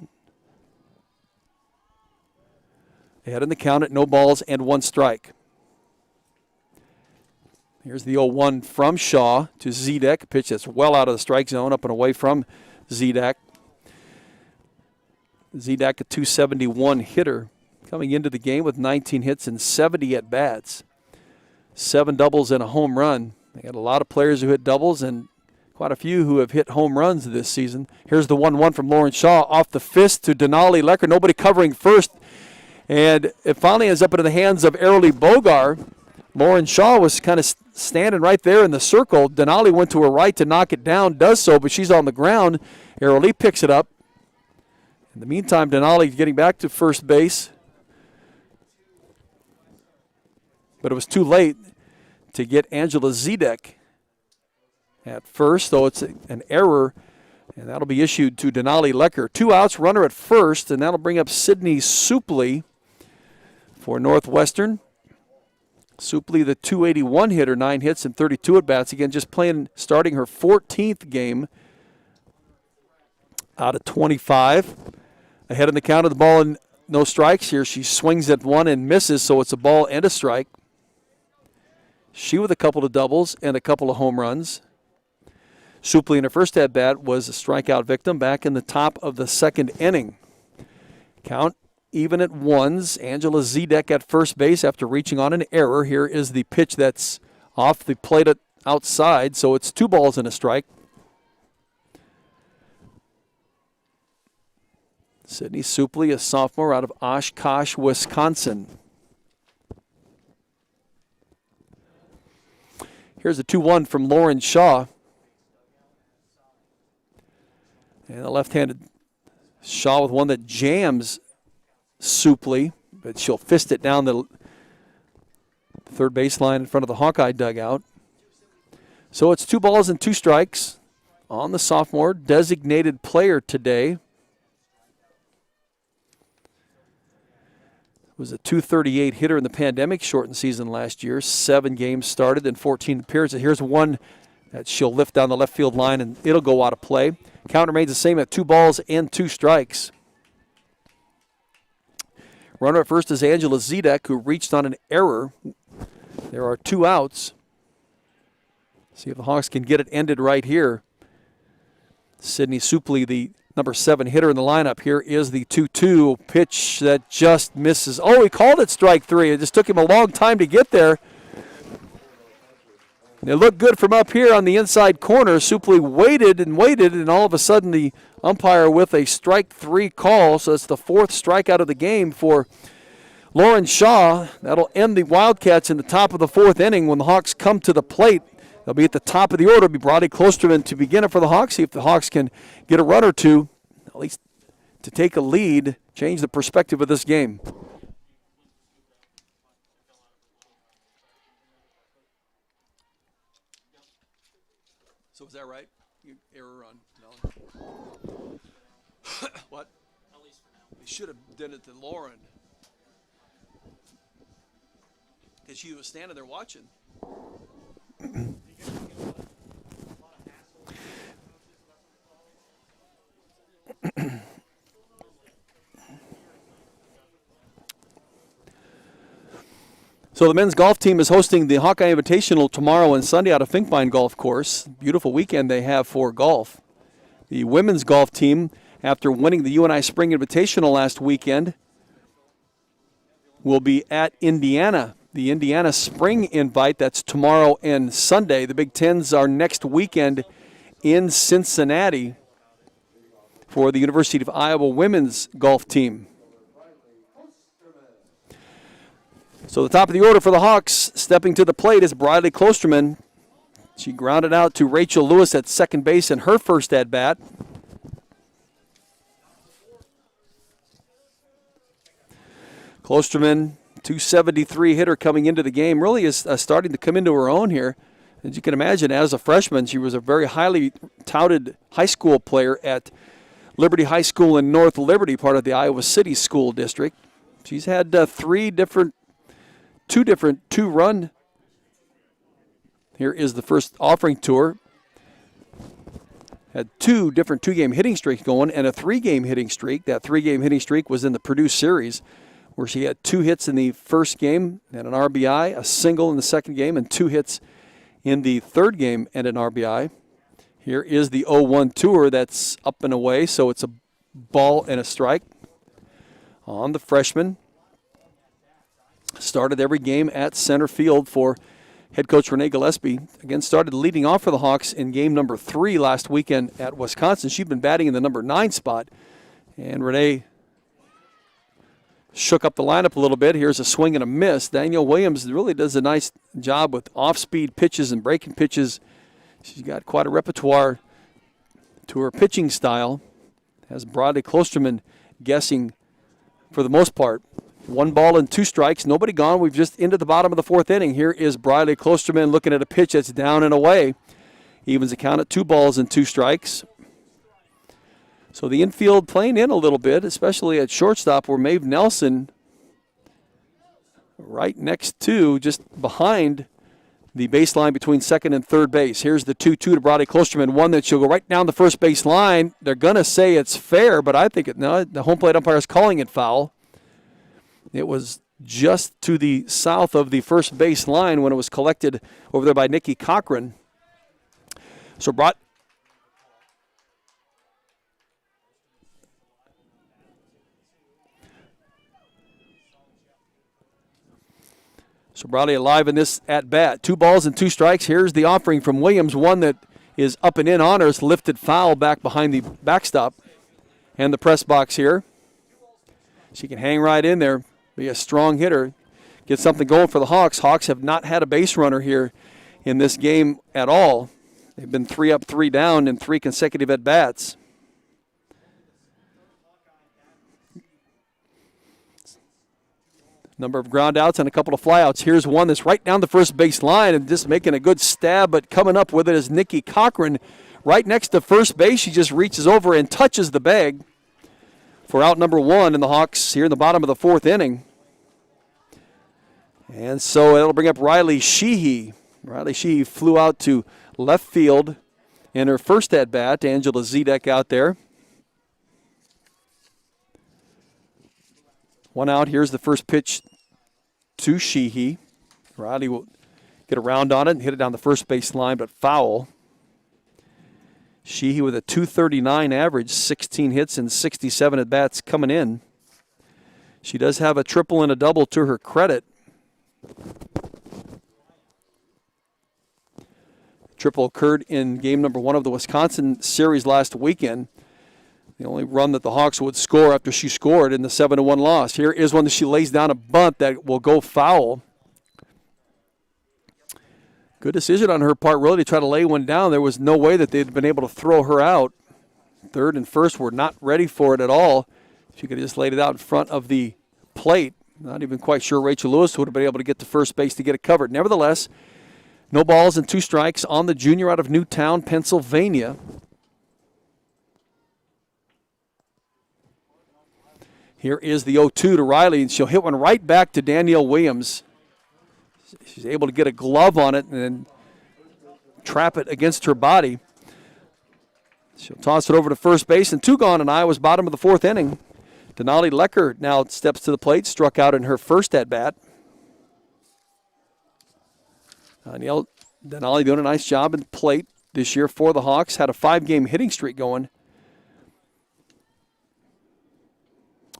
Ahead in the count at no balls and 1 strike. Here's the 0-1 from Shaw to Zedek, a pitch that's well out of the strike zone, up and away from Zedek. Zedek, a .271 hitter, coming into the game with 19 hits and 70 at-bats. 7 doubles and a home run. They got a lot of players who hit doubles and quite a few who have hit home runs this season. Here's the 1-1 from Lauren Shaw off the fist to Denali Lecker. Nobody covering first. And it finally ends up into the hands of Airly Bogar. Lauren Shaw was kind of standing right there in the circle. Denali went to her right to knock it down, does so, but she's on the ground. Airly picks it up. In the meantime, Denali getting back to first base. But it was too late to get Angela Zedek at first, though it's an error, and that'll be issued to Denali Lecker. 2 outs, runner at first, and that'll bring up Sydney Supley for Northwestern. Supley, the .281 hitter, 9 hits and 32 at-bats. Again, just starting her 14th game out of 25. Ahead in the count of the ball and no strikes here. She swings at 1 and misses, so it's a ball and a strike. She with a couple of doubles and a couple of home runs. Supley in her first at-bat was a strikeout victim back in the top of the 2nd inning. Count even at 1s. Angela Zedek at first base after reaching on an error. Here is the pitch that's off the plate outside, so it's 2 balls and a strike. Sydney Supley, a sophomore out of Oshkosh, Wisconsin. Here's a 2-1 from Lauren Shaw. And the left-handed Shaw with one that jams Supley, but she'll fist it down the third baseline in front of the Hawkeye dugout. So it's 2 balls and 2 strikes on the sophomore, designated player today. Was a .238 hitter in the pandemic shortened season last year. 7 games started and 14 appearances. Here's one that she'll lift down the left field line, and it'll go out of play. Count remains the same at 2 balls and 2 strikes. Runner at first is Angela Zedek, who reached on an error. There are 2 outs. See if the Hawks can get it ended right here. Sydney Supley, the number 7 hitter in the lineup. Here is the 2-2 pitch that just misses. Oh, he called it strike 3. It just took him a long time to get there. And it looked good from up here on the inside corner. Supley waited, and all of a sudden the umpire with a strike 3 call. So it's the 4th strikeout of the game for Lauren Shaw. That'll end the Wildcats in the top of the 4th inning. When the Hawks come to the plate, they'll be at the top of the order. It'll be Brody Klosterman to begin it for the Hawks. See if the Hawks can get a run or two, at least to take a lead, change the perspective of this game. So is that right? Error on no. What? At least for now. They should have done it to Lauren, because she was standing there watching. So the men's golf team is hosting the Hawkeye Invitational tomorrow and Sunday out of Finkbine Golf Course. Beautiful weekend they have for golf. The women's golf team, after winning the UNI Spring Invitational last weekend, will be at Indiana. The Indiana Spring Invite, that's tomorrow and Sunday. The Big Tens are next weekend in Cincinnati for the University of Iowa women's golf team. So the top of the order for the Hawks, stepping to the plate, is Briley Klosterman. She grounded out to Rachel Lewis at second base in her first at-bat. Klosterman, .273 hitter coming into the game, really is starting to come into her own here. As you can imagine, as a freshman, she was a very highly touted high school player at Liberty High School in North Liberty, part of the Iowa City School District. She's had two-run. Here is the first offering tour. Had 2 different 2-game hitting streaks going and a 3-game hitting streak. That 3-game hitting streak was in the Purdue series, where she had 2 hits in the first game and an RBI, a single in the second game, and 2 hits in the third game and an RBI. Here is the 0-1 tour that's up and away, so it's a ball and a strike on the freshman. Started every game at center field for head coach Renee Gillespie. Again, started leading off for the Hawks in game number 3 last weekend at Wisconsin. She'd been batting in the number 9 spot, and Renee shook up the lineup a little bit. Here's a swing and a miss. Danielle Williams really does a nice job with off-speed pitches and breaking pitches. She's got quite a repertoire to her pitching style. Has Brodie Klosterman guessing for the most part. 1 ball and 2 strikes. Nobody gone. We've just into the bottom of the 4th inning. Here is Briley Klosterman looking at a pitch that's down and away. Evens the count at 2 balls and 2 strikes. So the infield playing in a little bit, especially at shortstop, where Maeve Nelson right next to, just behind the baseline between second and third base. Here's the 2-2 to Brodie Klosterman, one that she'll go right down the first base line. They're going to say it's fair, but I think the home plate umpire is calling it foul. It was just to the south of the first base line when it was collected over there by Nikki Cochran. So Brodie alive in this at-bat. 2 balls and 2 strikes. Here's the offering from Williams, one that is up and in on her. It's lifted foul back behind the backstop and the press box here. She can hang right in there, be a strong hitter, get something going for the Hawks. Hawks have not had a base runner here in this game at all. They've been 3 up, 3 down in 3 consecutive at-bats. Number of ground outs and a couple of flyouts. Here's one that's right down the first base line and just making a good stab, but coming up with it is Nikki Cochran right next to first base. She just reaches over and touches the bag for out number 1, and the Hawks here in the bottom of the 4th inning. And so that'll bring up Riley Sheehy. Riley Sheehy flew out to left field in her first at-bat. Angela Zedek out there. 1 out. Here's the first pitch to Sheehy. Riley will get around on it and hit it down the first base line, but foul. Sheehy with a .239 average, 16 hits and 67 at-bats coming in. She does have a triple and a double to her credit. Triple occurred in game number 1 of the Wisconsin series last weekend. The only run that the Hawks would score after she scored in the 7-1 loss. Here is one that she lays down a bunt that will go foul. Good decision on her part, really, to try to lay one down. There was no way that they'd been able to throw her out. Third and first were not ready for it at all. She could have just laid it out in front of the plate. Not even quite sure Rachel Lewis would have been able to get to first base to get it covered. Nevertheless, no balls and 2 strikes on the junior out of Newtown, Pennsylvania. Here is the 0-2 to Riley, and she'll hit one right back to Danielle Williams. She's able to get a glove on it and then trap it against her body. She'll toss it over to first base, and 2 gone in Iowa's bottom of the 4th inning. Denali Lecker now steps to the plate, struck out in her first at-bat. Denali doing a nice job at the plate this year for the Hawks. Had a 5-game hitting streak going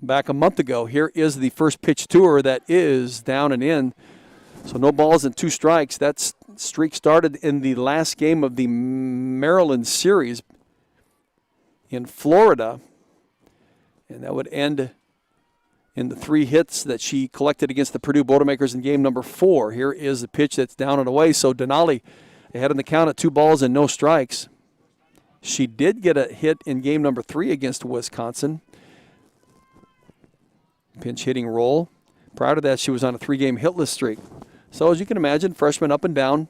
back a month ago. Here is the first pitch to her that is down and in. So no balls and 2 strikes. That streak started in the last game of the Maryland series in Florida. And that would end in the 3 hits that she collected against the Purdue Boilermakers in game number 4. Here is the pitch that's down and away. So Denali ahead in the count at 2 balls and no strikes. She did get a hit in game number 3 against Wisconsin. Pinch hitting role. Prior to that, she was on a 3-game hitless streak. So as you can imagine, freshman up and down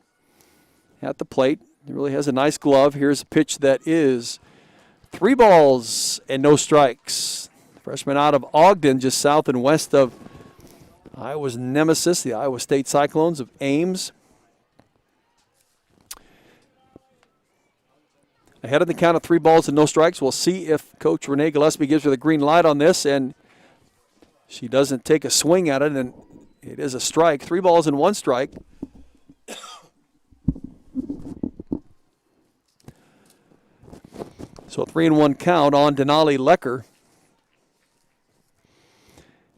at the plate. He really has a nice glove. Here's a pitch that is 3 balls and no strikes. Freshman out of Ogden, just south and west of Iowa's nemesis, the Iowa State Cyclones of Ames. Ahead of the count of 3 balls and no strikes. We'll see if Coach Renee Gillespie gives her the green light on this, and she doesn't take a swing at it, and it is a strike. 3 balls and 1 strike. So a 3-1 count on Denali Lecker.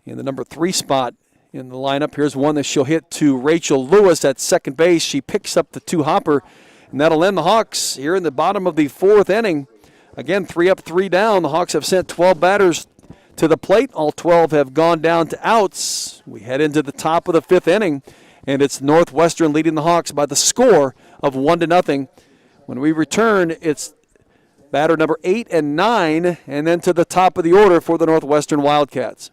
In the number 3 spot in the lineup, here's one that she'll hit to Rachel Lewis at second base. She picks up the 2-hopper, and that'll end the Hawks here in the bottom of the 4th inning. Again, 3 up, 3 down. The Hawks have sent 12 batters to the plate. All 12 have gone down to outs. We head into the top of the 5th inning, and it's Northwestern leading the Hawks by the score of 1-0. When we return, it's batter number 8 and 9, and then to the top of the order for the Northwestern Wildcats.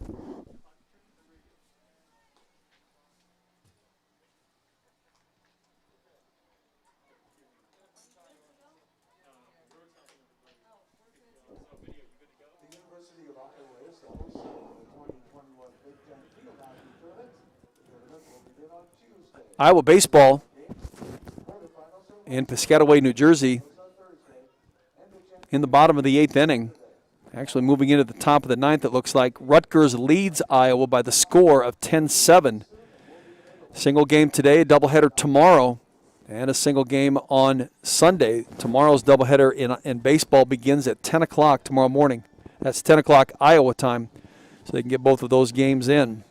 Iowa baseball in Piscataway, New Jersey, in the bottom of the 8th inning. Actually moving into the top of the 9th, it looks like. Rutgers leads Iowa by the score of 10-7. Single game today, a doubleheader tomorrow, and a single game on Sunday. Tomorrow's doubleheader in baseball begins at 10 o'clock tomorrow morning. That's 10 o'clock Iowa time, so they can get both of those games in.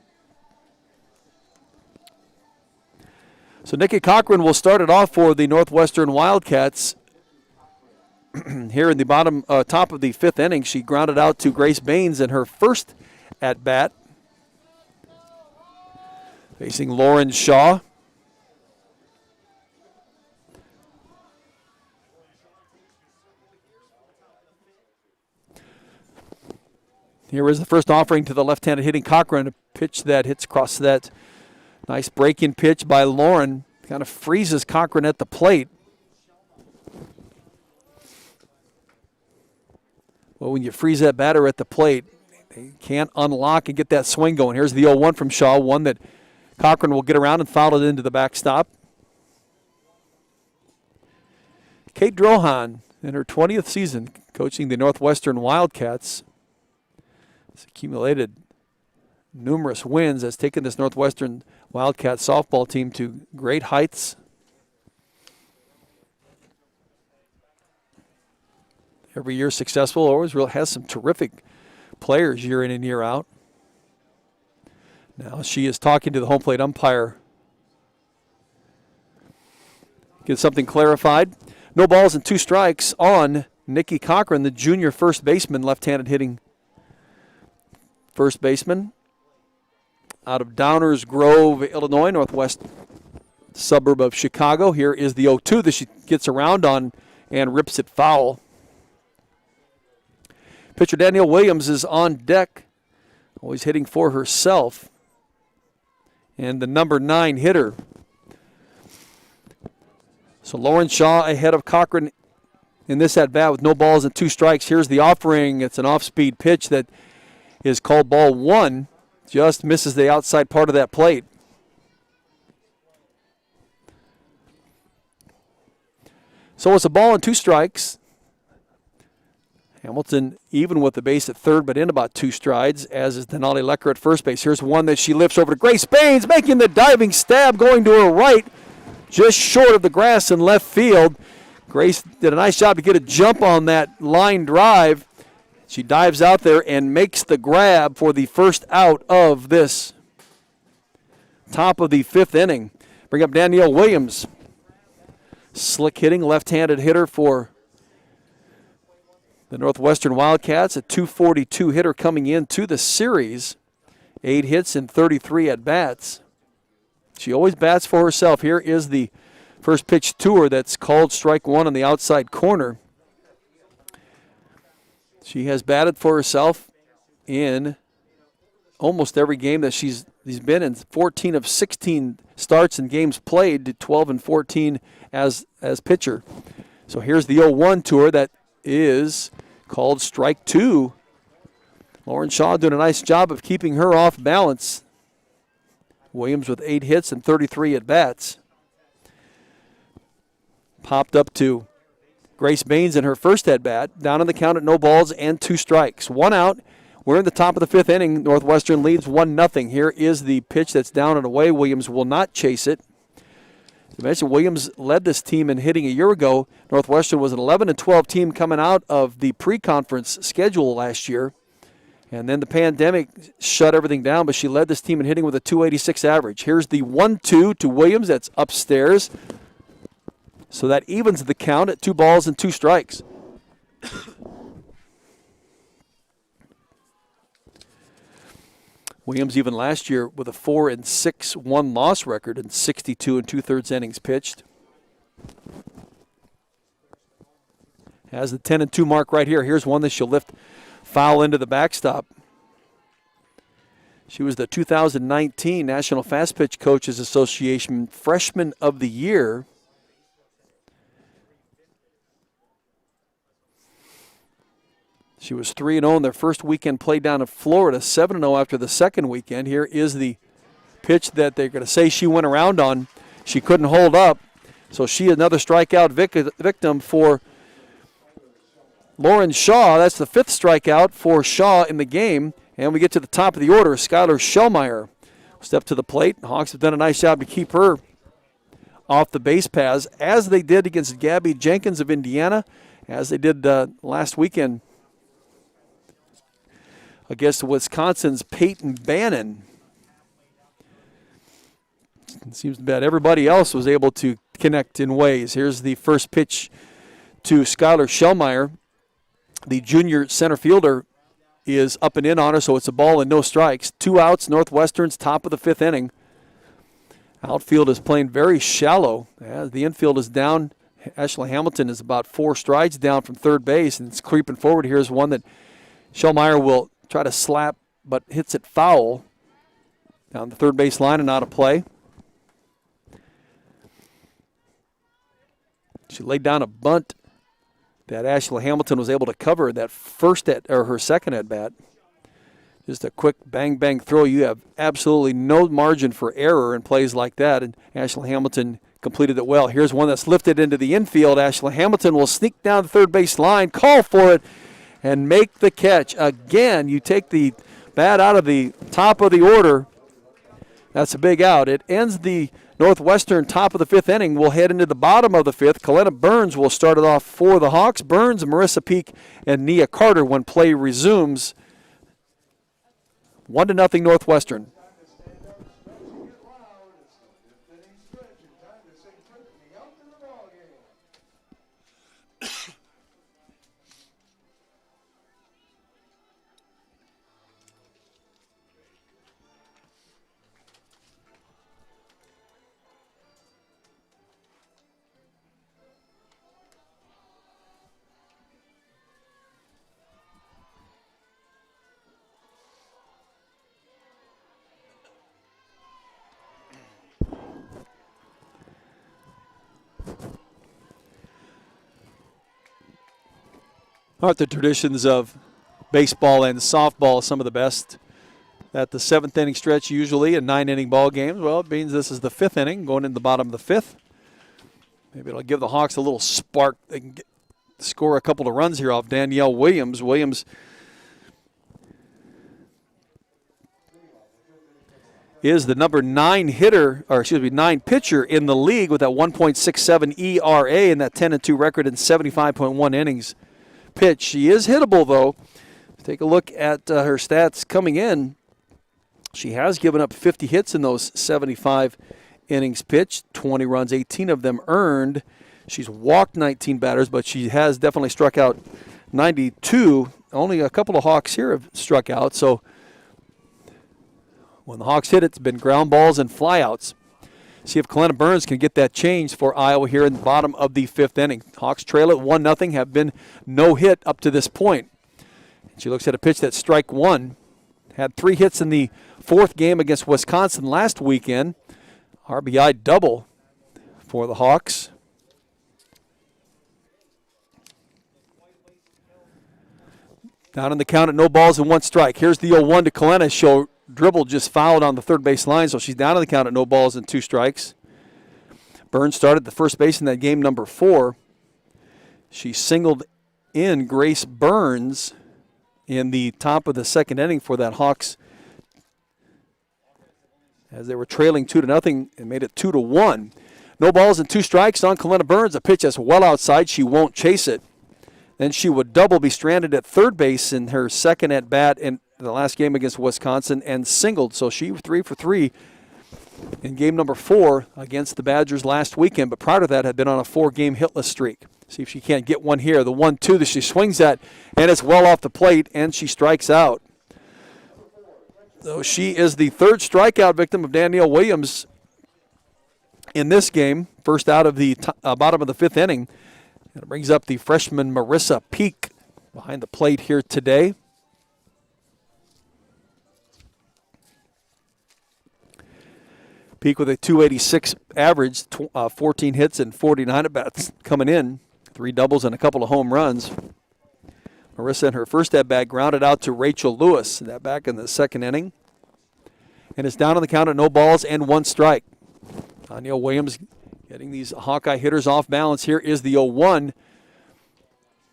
So Nikki Cochran will start it off for the Northwestern Wildcats. Here in the top of the 5th inning, she grounded out to Grace Baines in her first at bat. Facing Lauren Shaw. Here is the first offering to the left-handed hitting Cochran, a pitch that hits across that nice break-in pitch by Lauren. Kind of freezes Cochran at the plate. Well, when you freeze that batter at the plate, they can't unlock and get that swing going. Here's the 0-1 from Shaw, one that Cochran will get around and foul it into the backstop. Kate Drohan, in her 20th season coaching the Northwestern Wildcats, has accumulated numerous wins, has taken this Northwestern Wildcats softball team to great heights. Every year successful, always has some terrific players year in and year out. Now she is talking to the home plate umpire. Get something clarified. No balls and 2 strikes on Nikki Cochran, the junior first baseman, left-handed hitting first baseman out of Downers Grove, Illinois, northwest suburb of Chicago. Here is the 0-2 that she gets around on and rips it foul. Pitcher Danielle Williams is on deck, always hitting for herself. And the number 9 hitter. So Lauren Shaw ahead of Cochran in this at-bat with no balls and 2 strikes. Here's the offering. It's an off-speed pitch that is called ball 1. Just misses the outside part of that plate. So it's a ball and 2 strikes. Hamilton even with the base at third, but in about 2 strides, as is Denali Lecker at first base. Here's one that she lifts over to Grace Baines, making the diving stab, going to her right, just short of the grass in left field. Grace did a nice job to get a jump on that line drive. She dives out there and makes the grab for the first out of this top of the 5th inning. Bring up Danielle Williams. Slick hitting, left-handed hitter for the Northwestern Wildcats, a .242 hitter coming into the series. 8 hits and 33 at-bats. She always bats for herself. Here is the first pitch to her that's called strike 1 on the outside corner. She has batted for herself in almost every game that she's been in. 14 of 16 starts and games played, to 12 and 14 as pitcher. So here's the 0-1 to her that is called strike 2. Lauren Shaw doing a nice job of keeping her off balance. Williams with 8 hits and 33 at-bats. Popped up to Grace Baines in her first at-bat. Down on the count at no balls and 2 strikes. 1 out. We're in the top of the 5th inning. Northwestern leads 1-0. Here is the pitch that's down and away. Williams will not chase it. As I mentioned, Williams led this team in hitting a year ago. Northwestern was an 11-12 team coming out of the pre-conference schedule last year. And then the pandemic shut everything down, but she led this team in hitting with a .286 average. Here's the 1-2 to Williams. That's upstairs. So that evens the count at 2 balls and 2 strikes. Williams even last year with a 4-6 1-loss record and 62 2/3 innings pitched. Has the 10-2 mark right here. Here's one that she'll lift foul into the backstop. She was the 2019 National Fast Pitch Coaches Association Freshman of the Year. She was 3-0 in their first weekend play down in Florida, 7-0 after the second weekend. Here is the pitch that they're going to say she went around on. She couldn't hold up, so she another strikeout victim for Lauren Shaw. That's the 5th strikeout for Shaw in the game. And we get to the top of the order. Skylar Schellmeyer step to the plate. The Hawks have done a nice job to keep her off the base paths, as they did against Gabby Jenkins of Indiana, as they did last weekend against Wisconsin's Peyton Bannon. It seems that everybody else was able to connect in ways. Here's the first pitch to Skylar Schellmeyer, the junior center fielder is up and in on her, so it's a ball and no strikes. 2 outs, Northwestern's top of the 5th inning. Outfield is playing very shallow. As the infield is down, Ashley Hamilton is about 4 strides down from third base, and it's creeping forward. Here's one that Schellmeyer will try to slap, but hits it foul down the third base line and out of play. She laid down a bunt that Ashley Hamilton was able to cover that her second at bat. Just a quick bang bang throw. You have absolutely no margin for error in plays like that, and Ashley Hamilton completed it well. Here's one that's lifted into the infield. Ashley Hamilton will sneak down the third base line, call for it, and make the catch. Again, you take the bat out of the top of the order. That's a big out. It ends the Northwestern top of the 5th inning. We'll head into the bottom of the 5th. Kalena Burns will start it off for the Hawks. Burns, Marissa Peak, and Nia Carter when play resumes. 1-0 Northwestern. Aren't the traditions of baseball and softball some of the best at the 7th inning stretch usually in 9-inning ball games? Well, it means this is the 5th inning, going into the bottom of the 5th. Maybe it'll give the Hawks a little spark. They can score a couple of runs here off Danielle Williams. Williams is the number 9 pitcher in the league with that 1.67 ERA and that 10-2 record in 75.1 innings pitch. She is hittable, though. Take a look at her stats coming in. She has given up 50 hits in those 75 innings pitched, 20 runs, 18 of them earned. She's walked 19 batters, but she has definitely struck out 92. Only a couple of Hawks here have struck out, so when the Hawks hit it, it's been ground balls and flyouts. See if Kalena Burns can get that change for Iowa here in the bottom of the 5th inning. Hawks trail it 1-0, have been no hit up to this point. She looks at a pitch that's strike 1. Had 3 hits in the 4th game against Wisconsin last weekend. RBI double for the Hawks. Down in the count at no balls and 1 strike. Here's the 0-1 to Kalena. She'll dribble just fouled on the third base line, so she's down on the count at no balls and 2 strikes. Burns started the first base in that game number 4. She singled in Grace Burns in the top of the 2nd inning for that Hawks as they were trailing 2-0 and made it 2-1. No balls and 2 strikes on Kalena Burns. A pitch that's well outside. She won't chase it. Then she would double, be stranded at third base in her 2nd at bat in the last game against Wisconsin and singled. So she was 3 for 3 in game number 4 against the Badgers last weekend. But prior to that had been on a 4-game hitless streak. See if she can't get one here. The 1-2 that she swings at, and it's well off the plate, and she strikes out. So she is the 3rd strikeout victim of Danielle Williams in this game. First out of the bottom of the 5th inning. And it brings up the freshman Marissa Peak behind the plate here today. Peak with a 286 average, 14 hits and 49 at-bats coming in. 3 doubles and a couple of home runs. Marissa in her first at-bat grounded out to Rachel Lewis. That back in the 2nd inning. And it's down on the count at no balls and 1 strike. Danielle Williams getting these Hawkeye hitters off balance. Here is the 0-1.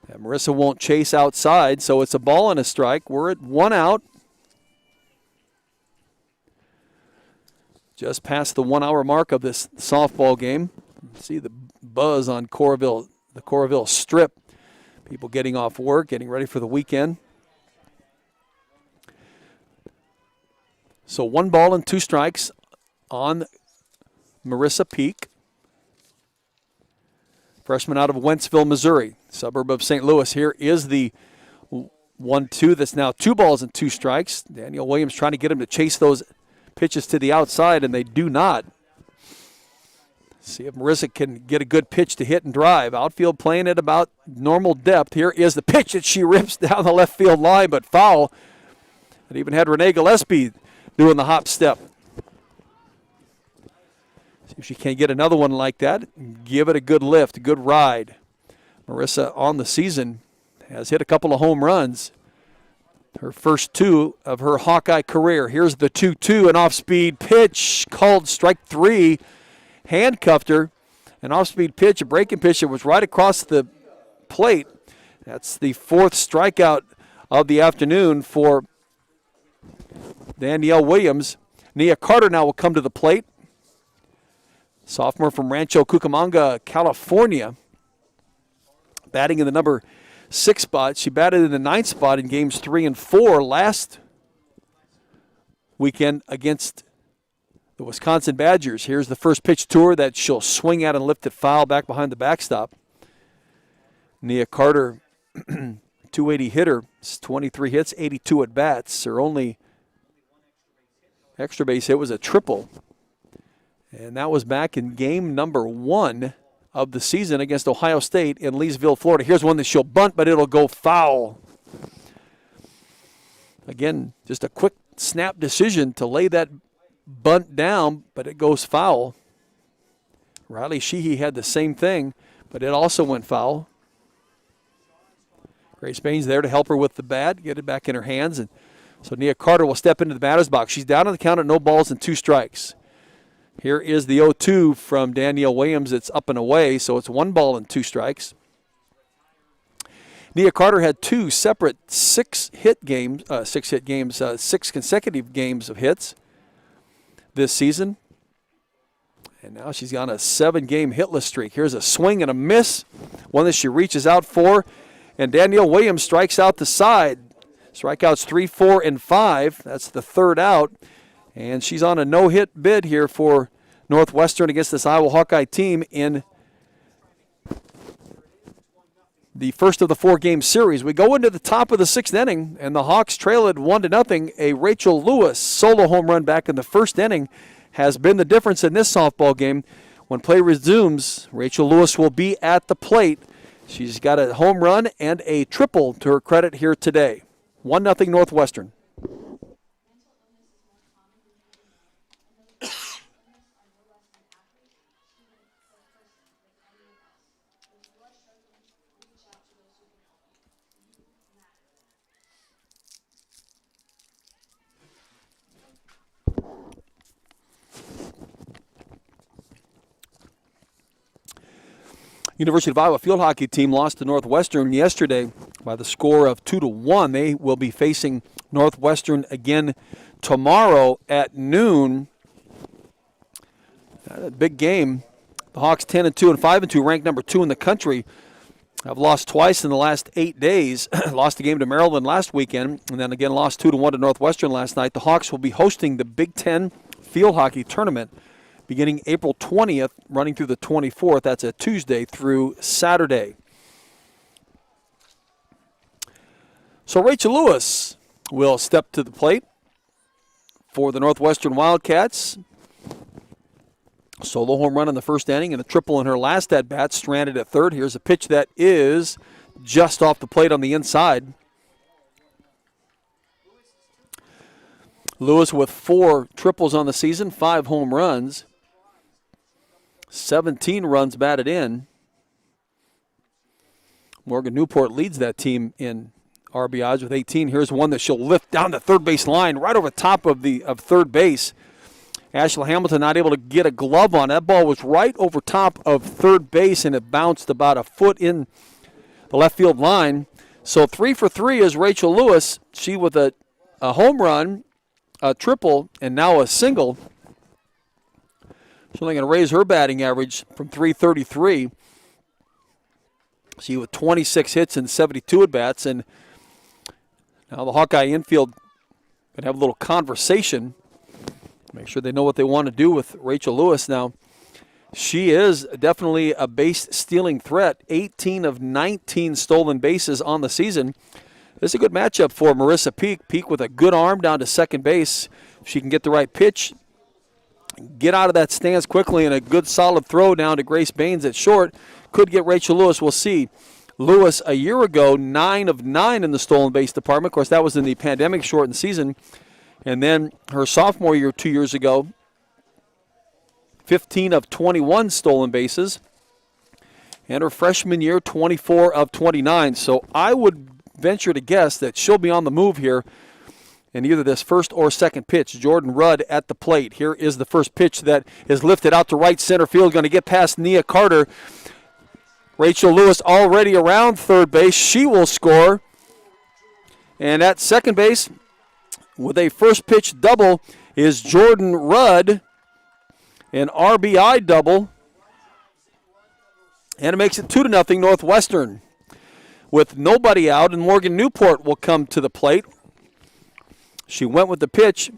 And Marissa won't chase outside, so it's a ball and a strike. We're at 1 out. Just past the 1-hour mark of this softball game. See the buzz on Coralville, the Coralville Strip. People getting off work, getting ready for the weekend. So 1 ball and 2 strikes on Marissa Peak. Freshman out of Wentzville, Missouri, suburb of St. Louis. Here is the 1-2. That's now 2 balls and 2 strikes. Danielle Williams trying to get him to chase those pitches to the outside, and they do not. See if Marissa can get a good pitch to hit and drive. Outfield playing at about normal depth. Here is the pitch that she rips down the left field line, but foul. It even had Renee Gillespie doing the hop step. See if she can't get another one like that. Give it a good lift, a good ride. Marissa on the season has hit a couple of home runs. Her first 2 of her Hawkeye career. Here's the 2-2, an off-speed pitch called strike 3. Handcuffed her. An off-speed pitch, a breaking pitch that was right across the plate. That's the 4th strikeout of the afternoon for Danielle Williams. Nia Carter now will come to the plate. Sophomore from Rancho Cucamonga, California. Batting in the number 6 spot. She batted in the 9th spot in games 3 and 4 last weekend against the Wisconsin Badgers. Here's the first pitch to her that she'll swing at and lift it foul back behind the backstop. Nia Carter, 280 hitter, 23 hits, 82 at bats. Her only extra base hit was a triple. And that was back in game number 1 of the season against Ohio State in Leesville, Florida. Here's one that she'll bunt, but it'll go foul. Again, just a quick snap decision to lay that bunt down, but it goes foul. Riley Sheehy had the same thing, but it also went foul. Grace Bain's there to help her with the bat, get it back in her hands. And so Nia Carter will step into the batter's box. She's down on the count at no balls and 2 strikes. Here is the 0-2 from Danielle Williams. It's up and away, so it's 1 ball and 2 strikes. Nia Carter had 2 separate 6 consecutive games of hits this season. And now she's on a 7-game hitless streak. Here's a swing and a miss, one that she reaches out for. And Danielle Williams strikes out the side. Strikeouts 3, 4, and 5. That's the 3rd out. And she's on a no-hit bid here for Northwestern against this Iowa Hawkeye team in the first of the 4-game series. We go into the top of the 6th inning, and the Hawks trail it 1-0. A Rachel Lewis solo home run back in the 1st inning has been the difference in this softball game. When play resumes, Rachel Lewis will be at the plate. She's got a home run and a triple to her credit here today. 1-0 Northwestern. University of Iowa field hockey team lost to Northwestern yesterday by the score of 2-1. They will be facing Northwestern again tomorrow at noon. A big game. The Hawks 10-2 and 5-2, ranked number 2 in the country. Have lost twice in the last 8 days. Lost a game to Maryland last weekend, and then again lost 2-1 to Northwestern last night. The Hawks will be hosting the Big Ten field hockey tournament beginning April 20th, running through the 24th. That's a Tuesday through Saturday. So Rachel Lewis will step to the plate for the Northwestern Wildcats. Solo home run in the 1st inning and a triple in her last at-bat, stranded at 3rd. Here's a pitch that is just off the plate on the inside. Lewis with 4 triples on the season, 5 home runs. 17 runs batted in. Morgan Newport leads that team in RBIs with 18. Here's one that she'll lift down the third base line, right over top of third base. Ashley Hamilton not able to get a glove on. That ball was right over top of third base, and it bounced about a foot in the left field line. So 3 for 3 is Rachel Lewis. She with a home run, a triple, and now a single. She's only going to raise her batting average from .333. She with 26 hits and 72 at-bats. And now the Hawkeye infield going to have a little conversation. Make sure they know what they want to do with Rachel Lewis. Now, she is definitely a base-stealing threat. 18 of 19 stolen bases on the season. This is a good matchup for Marissa Peak. Peak with a good arm down to second base. If she can get the right pitch, get out of that stance quickly, and a good solid throw down to Grace Baines at short could get Rachel Lewis. We'll see. Lewis, a year ago, 9 of 9 in the stolen base department. Of course, that was in the pandemic-shortened season. And then her sophomore year 2 years ago, 15 of 21 stolen bases. And her freshman year, 24 of 29. So I would venture to guess that she'll be on the move here in either this first or second pitch. Jordan Rudd at the plate. Here is the first pitch that is lifted out to right center field. Going to get past Nia Carter. Rachel Lewis already around third base. She will score. And at second base, with a first pitch double, is Jordan Rudd. An RBI double. And it makes it 2-0 Northwestern. With nobody out, and Morgan Newport will come to the plate. She went with the pitch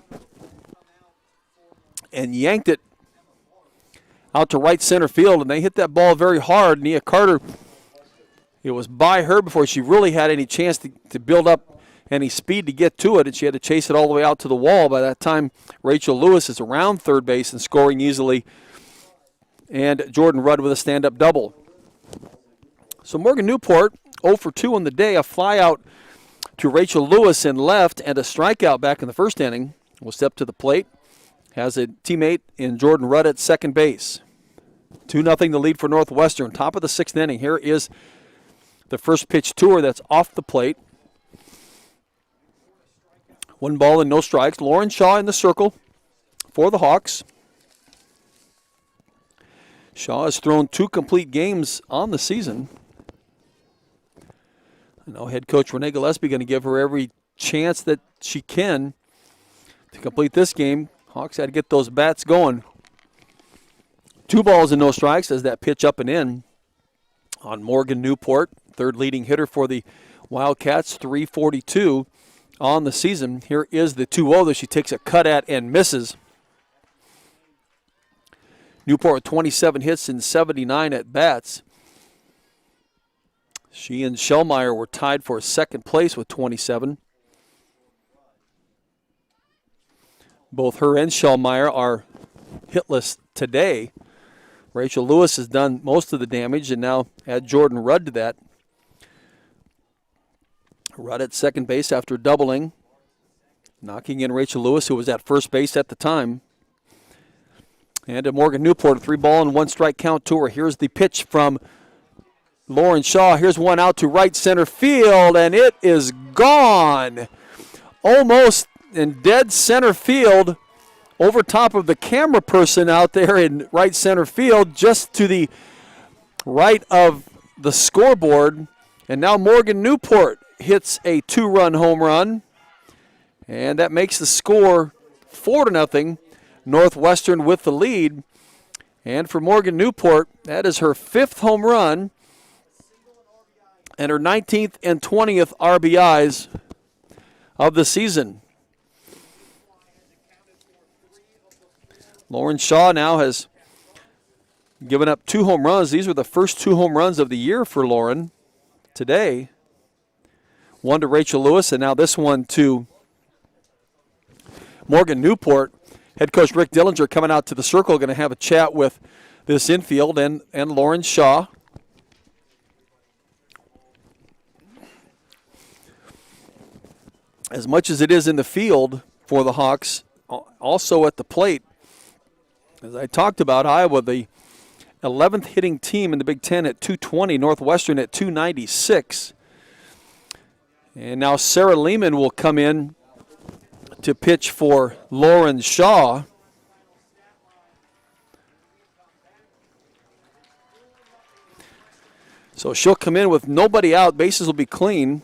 and yanked it out to right center field, and they hit that ball very hard. Nia Carter, it was by her before she really had any chance to build up any speed to get to it, and she had to chase it all the way out to the wall. By that time, Rachel Lewis is around third base and scoring easily, and Jordan Rudd with a stand-up double. So Morgan Newport, 0 for 2 on the day, a fly out to Rachel Lewis in left and a strikeout back in the first inning. Will step to the plate. Has a teammate in Jordan Rudd at second base. 2-0 the lead for Northwestern. Top of the sixth inning. Here is the first pitch to her that's off the plate. 1 ball and no strikes. Lauren Shaw in the circle for the Hawks. Shaw has thrown 2 complete games on the season. I know head coach Renee Gillespie going to give her every chance that she can to complete this game. Hawks had to get those bats going. 2 balls and no strikes as that pitch up and in on Morgan Newport, third leading hitter for the Wildcats, 342 on the season. Here is the 2-0 that she takes a cut at and misses. Newport with 27 hits and 79 at bats. She and Shellmeyer were tied for second place with 27. Both her and Shellmeyer are hitless today. Rachel Lewis has done most of the damage, and now add Jordan Rudd to that. Rudd at second base after doubling, knocking in Rachel Lewis, who was at first base at the time. And to Morgan Newport, a 3-ball and 1 strike count to her. Here's the pitch from Lauren Shaw. Here's one out to right center field, and it is gone. Almost in dead center field, over top of the camera person out there in right center field, just to the right of the scoreboard. And now Morgan Newport hits a 2-run home run, and that makes the score 4-0. Northwestern with the lead. And for Morgan Newport, that is her 5th home run and her 19th and 20th RBIs of the season. Lauren Shaw now has given up 2 home runs. These were the first 2 home runs of the year for Lauren today. 1 to Rachel Lewis, and now this one to Morgan Newport. Head coach Rick Dillinger coming out to the circle, going to have a chat with this infield and Lauren Shaw. As much as it is in the field for the Hawks, also at the plate, as I talked about, Iowa, the 11th hitting team in the Big Ten at 220, Northwestern at 296. And now Sarah Lehman will come in to pitch for Lauren Shaw. So she'll come in with nobody out. Bases will be clean.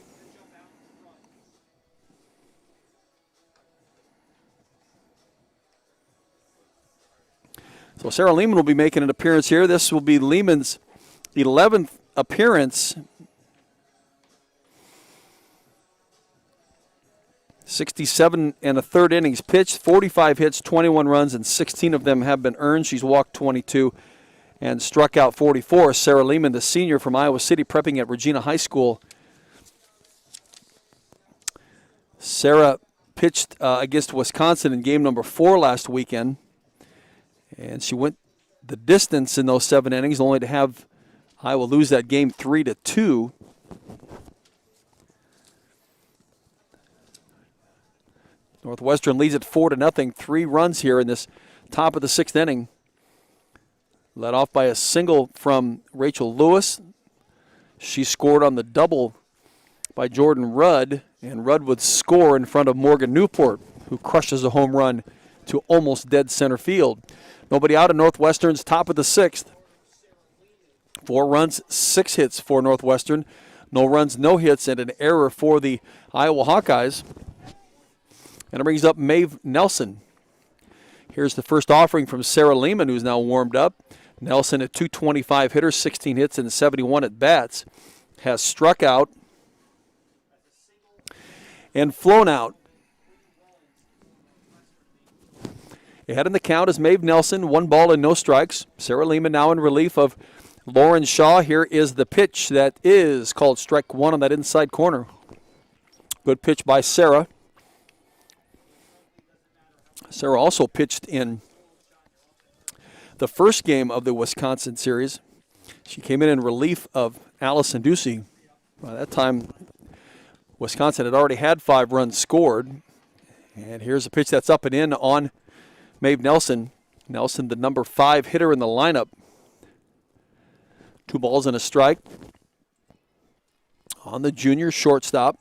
So Sarah Lehman will be making an appearance here. This will be Lehman's 11th appearance. 67 and a third innings pitched, 45 hits, 21 runs, and 16 of them have been earned. She's walked 22 and struck out 44. Sarah Lehman, the senior from Iowa City, prepping at Regina High School. Sarah pitched against Wisconsin in game number 4 last weekend, and she went the distance in those 7 innings, only to have Iowa lose that game 3-2. Northwestern leads it 4-0. 3 runs here in this top of the 6th inning. Led off by a single from Rachel Lewis. She scored on the double by Jordan Rudd, and Rudd would score in front of Morgan Newport, who crushes a home run to almost dead center field. Nobody out in Northwestern's top of the 6th. 4 runs, 6 hits for Northwestern. No runs, no hits, and an error for the Iowa Hawkeyes. And it brings up Maeve Nelson. Here's the first offering from Sarah Lehman, who's now warmed up. Nelson, a .225 hitter, 16 hits and 71 at bats, has struck out and flown out. Ahead in the count is Maeve Nelson, 1 ball and no strikes. Sarah Lehman now in relief of Lauren Shaw. Here is the pitch that is called strike 1 on that inside corner. Good pitch by Sarah. Sarah also pitched in the first game of the Wisconsin series. She came in relief of Allison Ducey. By that time, Wisconsin had already had 5 runs scored. And here's a pitch that's up and in on Maeve Nelson. Nelson, the number 5 hitter in the lineup. 2 balls and a strike on the junior shortstop.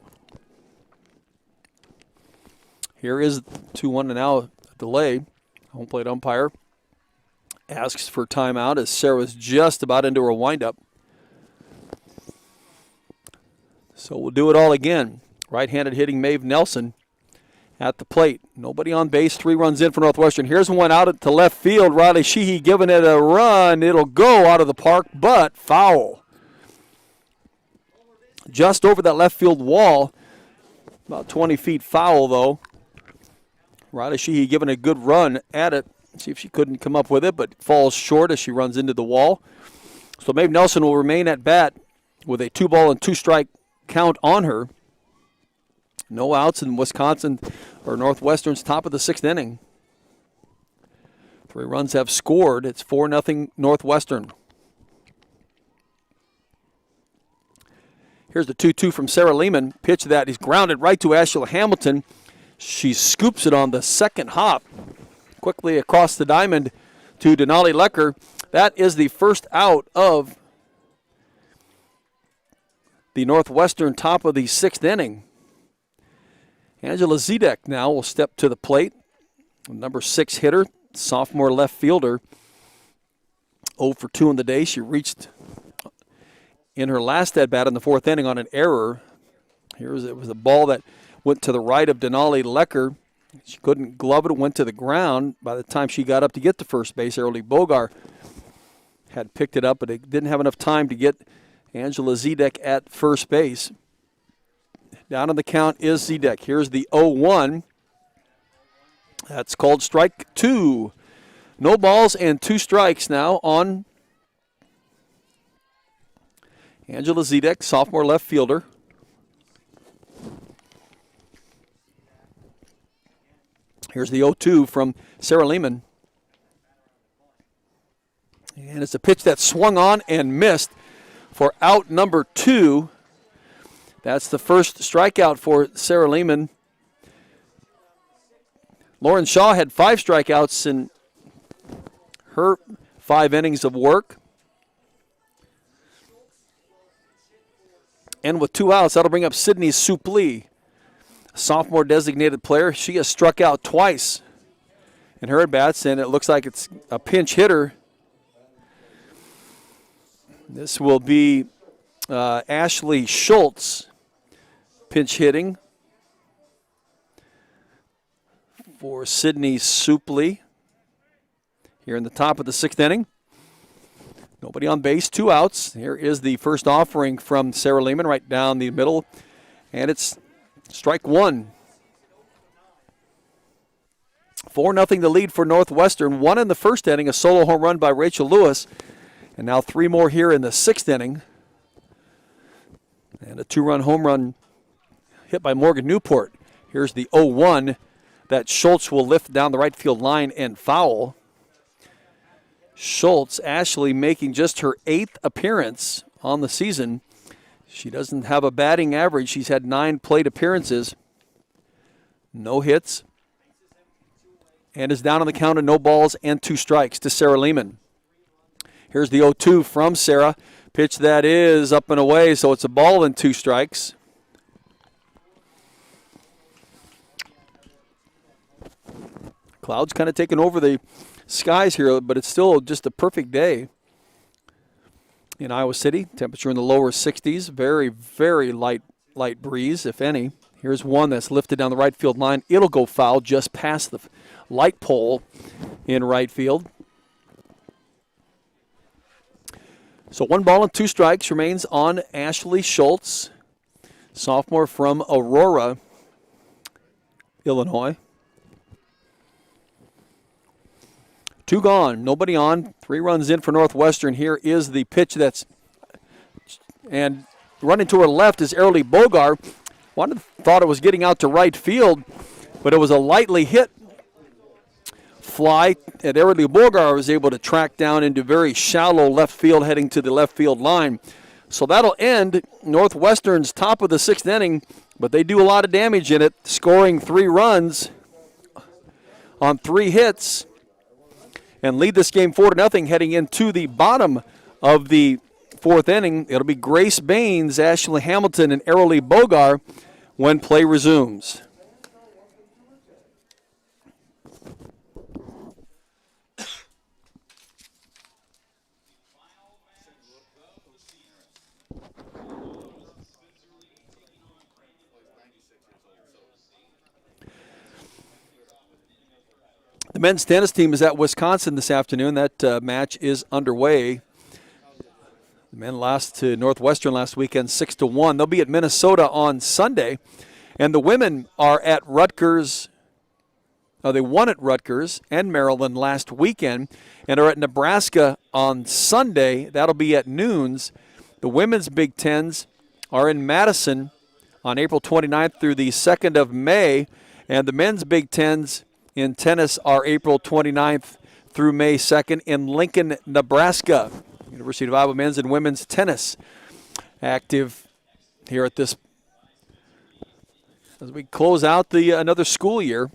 Here is 2-1 and now delay. Home plate umpire asks for timeout as Sarah's just about into her windup. So we'll do it all again. Right-handed hitting Maeve Nelson at the plate. Nobody on base. 3 runs in for Northwestern. Here's one out to left field. Riley Sheehy giving it a run. It'll go out of the park, but foul. Just over that left field wall. About 20 feet foul, though. Riley Sheehy giving a good run at it. See if she couldn't come up with it, but falls short as she runs into the wall. So Maeve Nelson will remain at bat with a 2 ball and 2 strike count on her. No outs in Wisconsin or Northwestern's top of the 6th inning. 3 runs have scored. It's 4-0 Northwestern. Here's the 2-2 from Sarah Lehman. Pitch that is grounded right to Ashla Hamilton. She scoops it on the second hop. Quickly across the diamond to Denali Lecker. That is the first out of the Northwestern top of the 6th inning. Angela Zedek now will step to the plate. Number 6 hitter, sophomore left fielder. 0 for 2 in the day. She reached in her last at-bat in the 4th inning on an error. It was a ball that went to the right of Denali Lecker. She couldn't glove it. It went to the ground. By the time she got up to get to first base, Early Bogar had picked it up, but it didn't have enough time to get Angela Zedek at first base. Down on the count is Zedek. Here's the 0-1. That's called strike 2. No balls and 2 strikes now on Angela Zedek, sophomore left fielder. Here's the 0-2 from Sarah Lehman. And it's a pitch that swung on and missed for out number 2. That's the first strikeout for Sarah Lehman. Lauren Shaw had 5 strikeouts in her 5 innings of work. And with 2 outs, that'll bring up Sydney Suplee, sophomore designated player. She has struck out twice in her at-bats, and it looks like it's a pinch hitter. This will be Ashley Schultz pinch hitting for Sydney Suplee here in the top of the 6th inning. Nobody on base, 2 outs. Here is the first offering from Sarah Lehman right down the middle, and it's strike 1. 4-0 the lead for Northwestern. 1 in the first inning, a solo home run by Rachel Lewis. And now 3 more here in the 6th inning. And a 2-run home run hit by Morgan Newport. Here's the 0-1 that Schultz will lift down the right field line and foul. Schultz, Ashley, making just her 8th appearance on the season. She doesn't have a batting average. She's had 9 plate appearances. No hits. And is down on the count of no balls and 2 strikes to Sarah Lehman. Here's the 0-2 from Sarah. Pitch that is up and away, so it's a ball and 2 strikes. Clouds kind of taking over the skies here, but it's still just a perfect day in Iowa City. Temperature in the lower 60s. Very, very light breeze, if any. Here's one that's lifted down the right field line. It'll go foul just past the light pole in right field. So 1 ball and 2 strikes remains on Ashley Schultz, sophomore from Aurora, Illinois. 2 gone, nobody on. 3 runs in for Northwestern. Here is the pitch and running to her left is Arely Bogar. Thought it was getting out to right field, but it was a lightly hit fly, and Arely Bogar was able to track down into very shallow left field, heading to the left field line. So that'll end Northwestern's top of the 6th inning, but they do a lot of damage in it, scoring 3 runs on 3 hits, and lead this game 4-0 heading into the bottom of the 4th inning. It'll be Grace Baines, Ashley Hamilton, and Arely Bogar when play resumes. The men's tennis team is at Wisconsin this afternoon. That match is underway. The men lost to Northwestern last weekend 6-1. They'll be at Minnesota on Sunday. And the women are at Rutgers. They won at Rutgers and Maryland last weekend and are at Nebraska on Sunday. That'll be at noons. The women's Big Tens are in Madison on April 29th through the 2nd of May. And the men's Big Tens in tennis are April 29th through May 2nd in Lincoln, Nebraska. University of Iowa men's and women's tennis active here at this as we close out the another school year.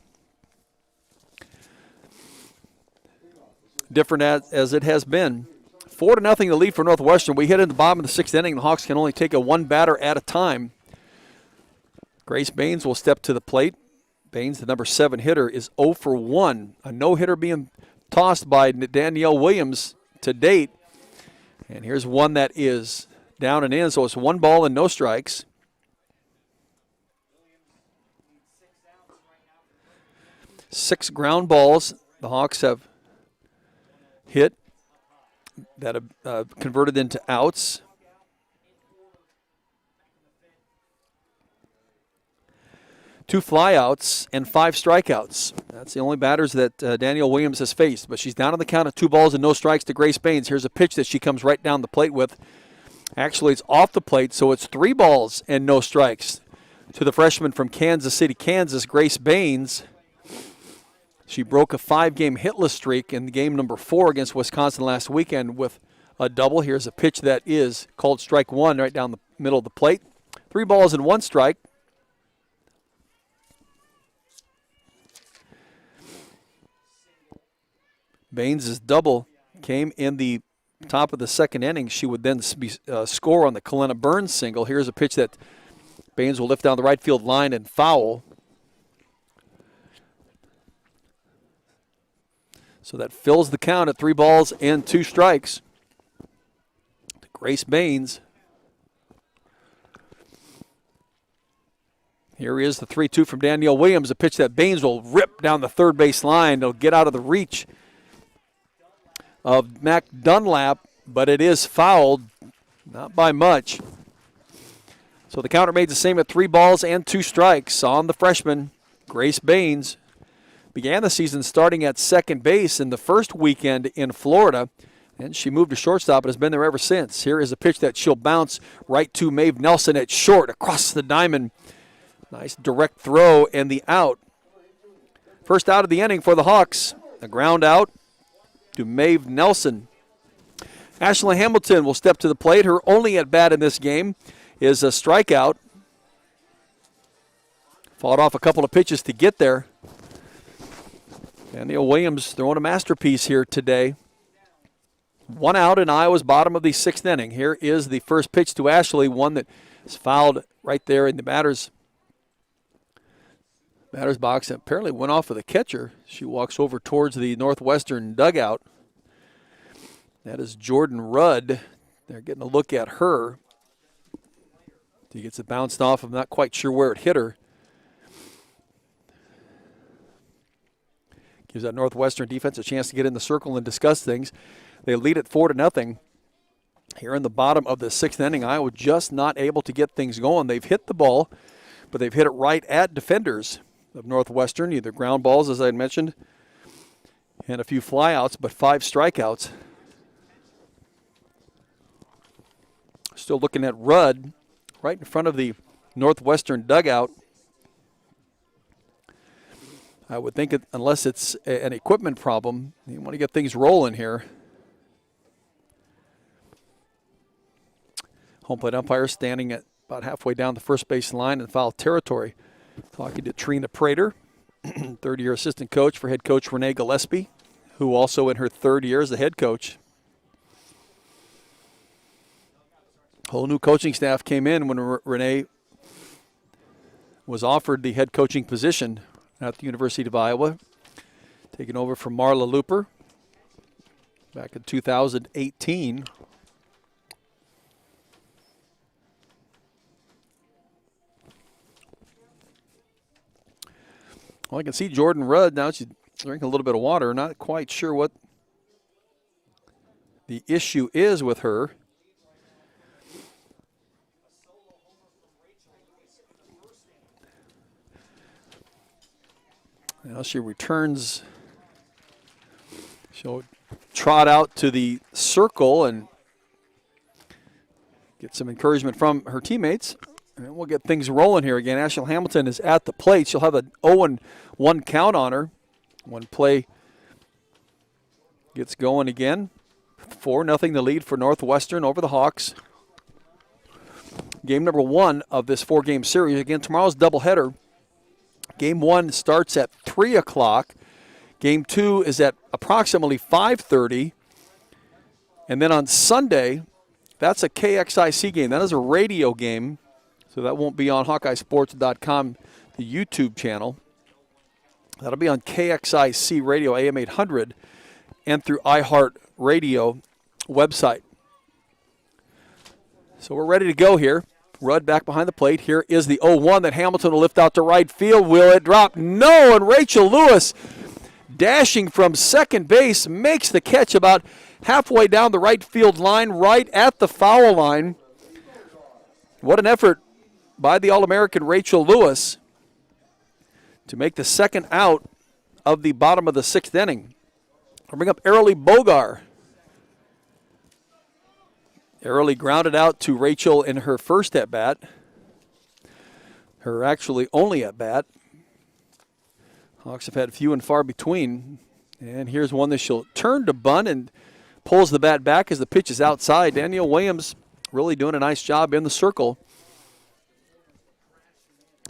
Different as it has been. 4-0 the lead for Northwestern. We hit in the bottom of the 6th inning. The Hawks can only take a 1 batter at a time. Grace Baines will step to the plate. Baines, the number 7 hitter, is 0 for 1. A no-hitter being tossed by Danielle Williams to date. And here's one that is down and in, so it's 1 ball and no strikes. Six ground balls the Hawks have hit that have converted into outs. Two flyouts and 5 strikeouts. That's the only batters that Danielle Williams has faced. But she's down on the count of 2 balls and no strikes to Grace Baines. Here's a pitch that she comes right down the plate with. Actually, it's off the plate, so it's 3 balls and no strikes to the freshman from Kansas City, Kansas, Grace Baines. She broke a 5-game hitless streak in game number 4 against Wisconsin last weekend with a double. Here's a pitch that is called strike 1 right down the middle of the plate. 3 balls and 1 strike. Baines' double came in the top of the 2nd inning. She would then score on the Kalena Burns single. Here's a pitch that Baines will lift down the right field line and foul. So that fills the count at 3 balls and 2 strikes to Grace Baines. Here is the 3-2 from Danielle Williams, a pitch that Baines will rip down the third base line. It'll get out of the reach of Mac Dunlap, but it is fouled, not by much. So the count remains the same at 3 balls and 2 strikes on the freshman, Grace Baines. Began the season starting at second base in the first weekend in Florida, and she moved to shortstop and has been there ever since. Here is a pitch that she'll bounce right to Maeve Nelson at short across the diamond. Nice direct throw and the out. First out of the inning for the Hawks. A ground out to Maeve Nelson. Ashley Hamilton will step to the plate. Her only at bat in this game is a strikeout. Fought off a couple of pitches to get there. Danielle Williams throwing a masterpiece here today. One out in Iowa's bottom of the sixth inning. Here is the first pitch to Ashley, one that is fouled right there in the batter's box. That apparently went off of the catcher. She walks over towards the Northwestern dugout. That is Jordan Rudd. They're getting a look at her. He gets it bounced off. I'm not quite sure where it hit her. Gives that Northwestern defense a chance to get in the circle and discuss things. They lead it 4-0. Here in the bottom of the sixth inning, Iowa just not able to get things going. They've hit the ball, but they've hit it right at defenders of Northwestern, either ground balls, as I had mentioned, and a few flyouts, but 5 strikeouts. Still looking at Rudd right in front of the Northwestern dugout. I would think unless it's an equipment problem, you want to get things rolling here. Home plate umpire standing at about halfway down the first base line in foul territory. Talking to Trina Prater, third-year assistant coach for head coach Renee Gillespie, who also in her third year as the head coach. Whole new coaching staff came in when Renee was offered the head coaching position at the University of Iowa, taking over from Marla Looper back in 2018. Well, I can see Jordan Rudd now. She's drinking a little bit of water. Not quite sure what the issue is with her. Now she returns. She'll trot out to the circle and get some encouragement from her teammates. And we'll get things rolling here again. Ashley Hamilton is at the plate. She'll have an 0-1 count on her when play gets going again. 4-0 the lead for Northwestern over the Hawks. Game number 1 of this 4-game series. Again, tomorrow's doubleheader. Game 1 starts at 3 o'clock. Game 2 is at approximately 5:30. And then on Sunday, that's a KXIC game. That is a radio game. So that won't be on HawkeyeSports.com, the YouTube channel. That'll be on KXIC Radio, AM 800, and through iHeart Radio website. So we're ready to go here. Rudd back behind the plate. Here is the 0-1 that Hamilton will lift out to right field. Will it drop? No, and Rachel Lewis, dashing from second base, makes the catch about halfway down the right field line, right at the foul line. What an effort by the All-American Rachel Lewis to make the second out of the bottom of the sixth inning. I'll bring up Arilee Bogar. Arilee grounded out to Rachel in her first at-bat. Her actually only at-bat. Hawks have had few and far between. And here's one that she'll turn to bunt and pulls the bat back as the pitch is outside. Danielle Williams really doing a nice job in the circle.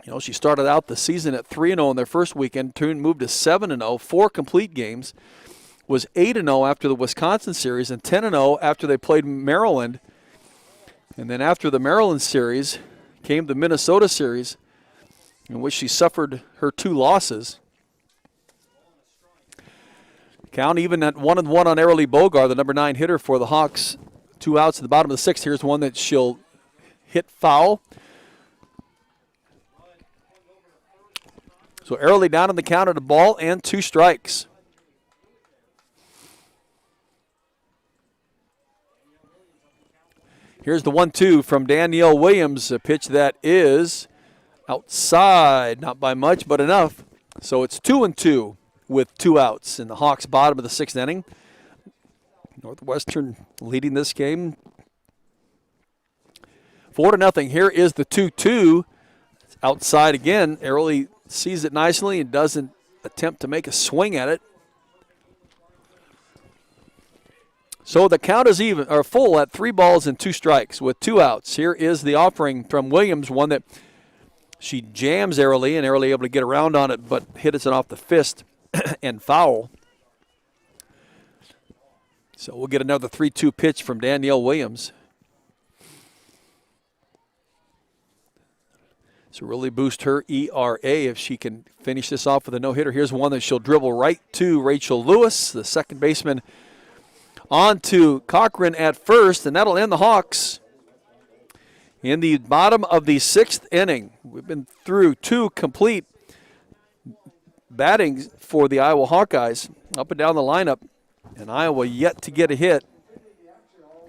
You know, she started out the season at 3-0 in their first weekend, moved to 7-0, 4 complete games, was 8-0 after the Wisconsin series and 10-0 after they played Maryland. And then after the Maryland series came the Minnesota series, in which she suffered her 2 losses. Count even at 1-1 on Arilee Bogar, the number 9 hitter for the Hawks. 2 outs at the bottom of the 6th. Here's one that she'll hit foul. So Arilee down on the count at a ball and 2 strikes. Here's the 1-2 from Danielle Williams, a pitch that is outside, not by much, but enough. So it's 2-2 with 2 outs in the Hawks' bottom of the 6th inning. Northwestern leading this game 4-0. Here is the 2-2. outside again. Airlie sees it nicely and doesn't attempt to make a swing at it. So the count is even or full at 3 balls and 2 strikes with 2 outs. Here is the offering from Williams, one that she jams Airlie, and Airlie able to get around on it, but hits it off the fist and foul. So we'll get another 3-2 pitch from Danielle Williams. So really boost her ERA if she can finish this off with a no-hitter. Here's one that she'll dribble right to Rachel Lewis, the second baseman, on to Cochran at first, and that'll end the Hawks in the bottom of the 6th inning. We've been through 2 complete battings for the Iowa Hawkeyes up and down the lineup, and Iowa yet to get a hit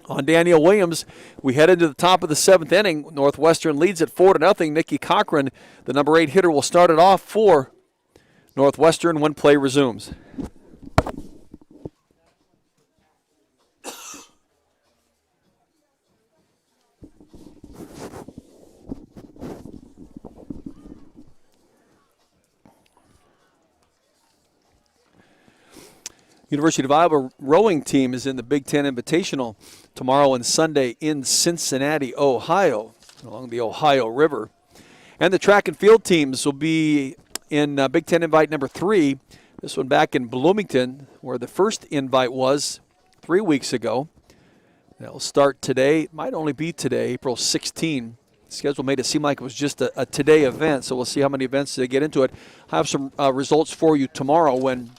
on Danielle Williams. We head into the top of the 7th inning. Northwestern leads at 4-0. Nikki Cochran, the number 8 hitter, will start it off for Northwestern when play resumes. University of Iowa rowing team is in the Big Ten Invitational tomorrow and Sunday in Cincinnati, Ohio, along the Ohio River. And the track and field teams will be in Big Ten Invite number 3, this one back in Bloomington, where the first invite was 3 weeks ago. That will start today. Might only be today, April 16. The schedule made it seem like it was just a today event, so we'll see how many events they get into it. I'll have some results for you tomorrow when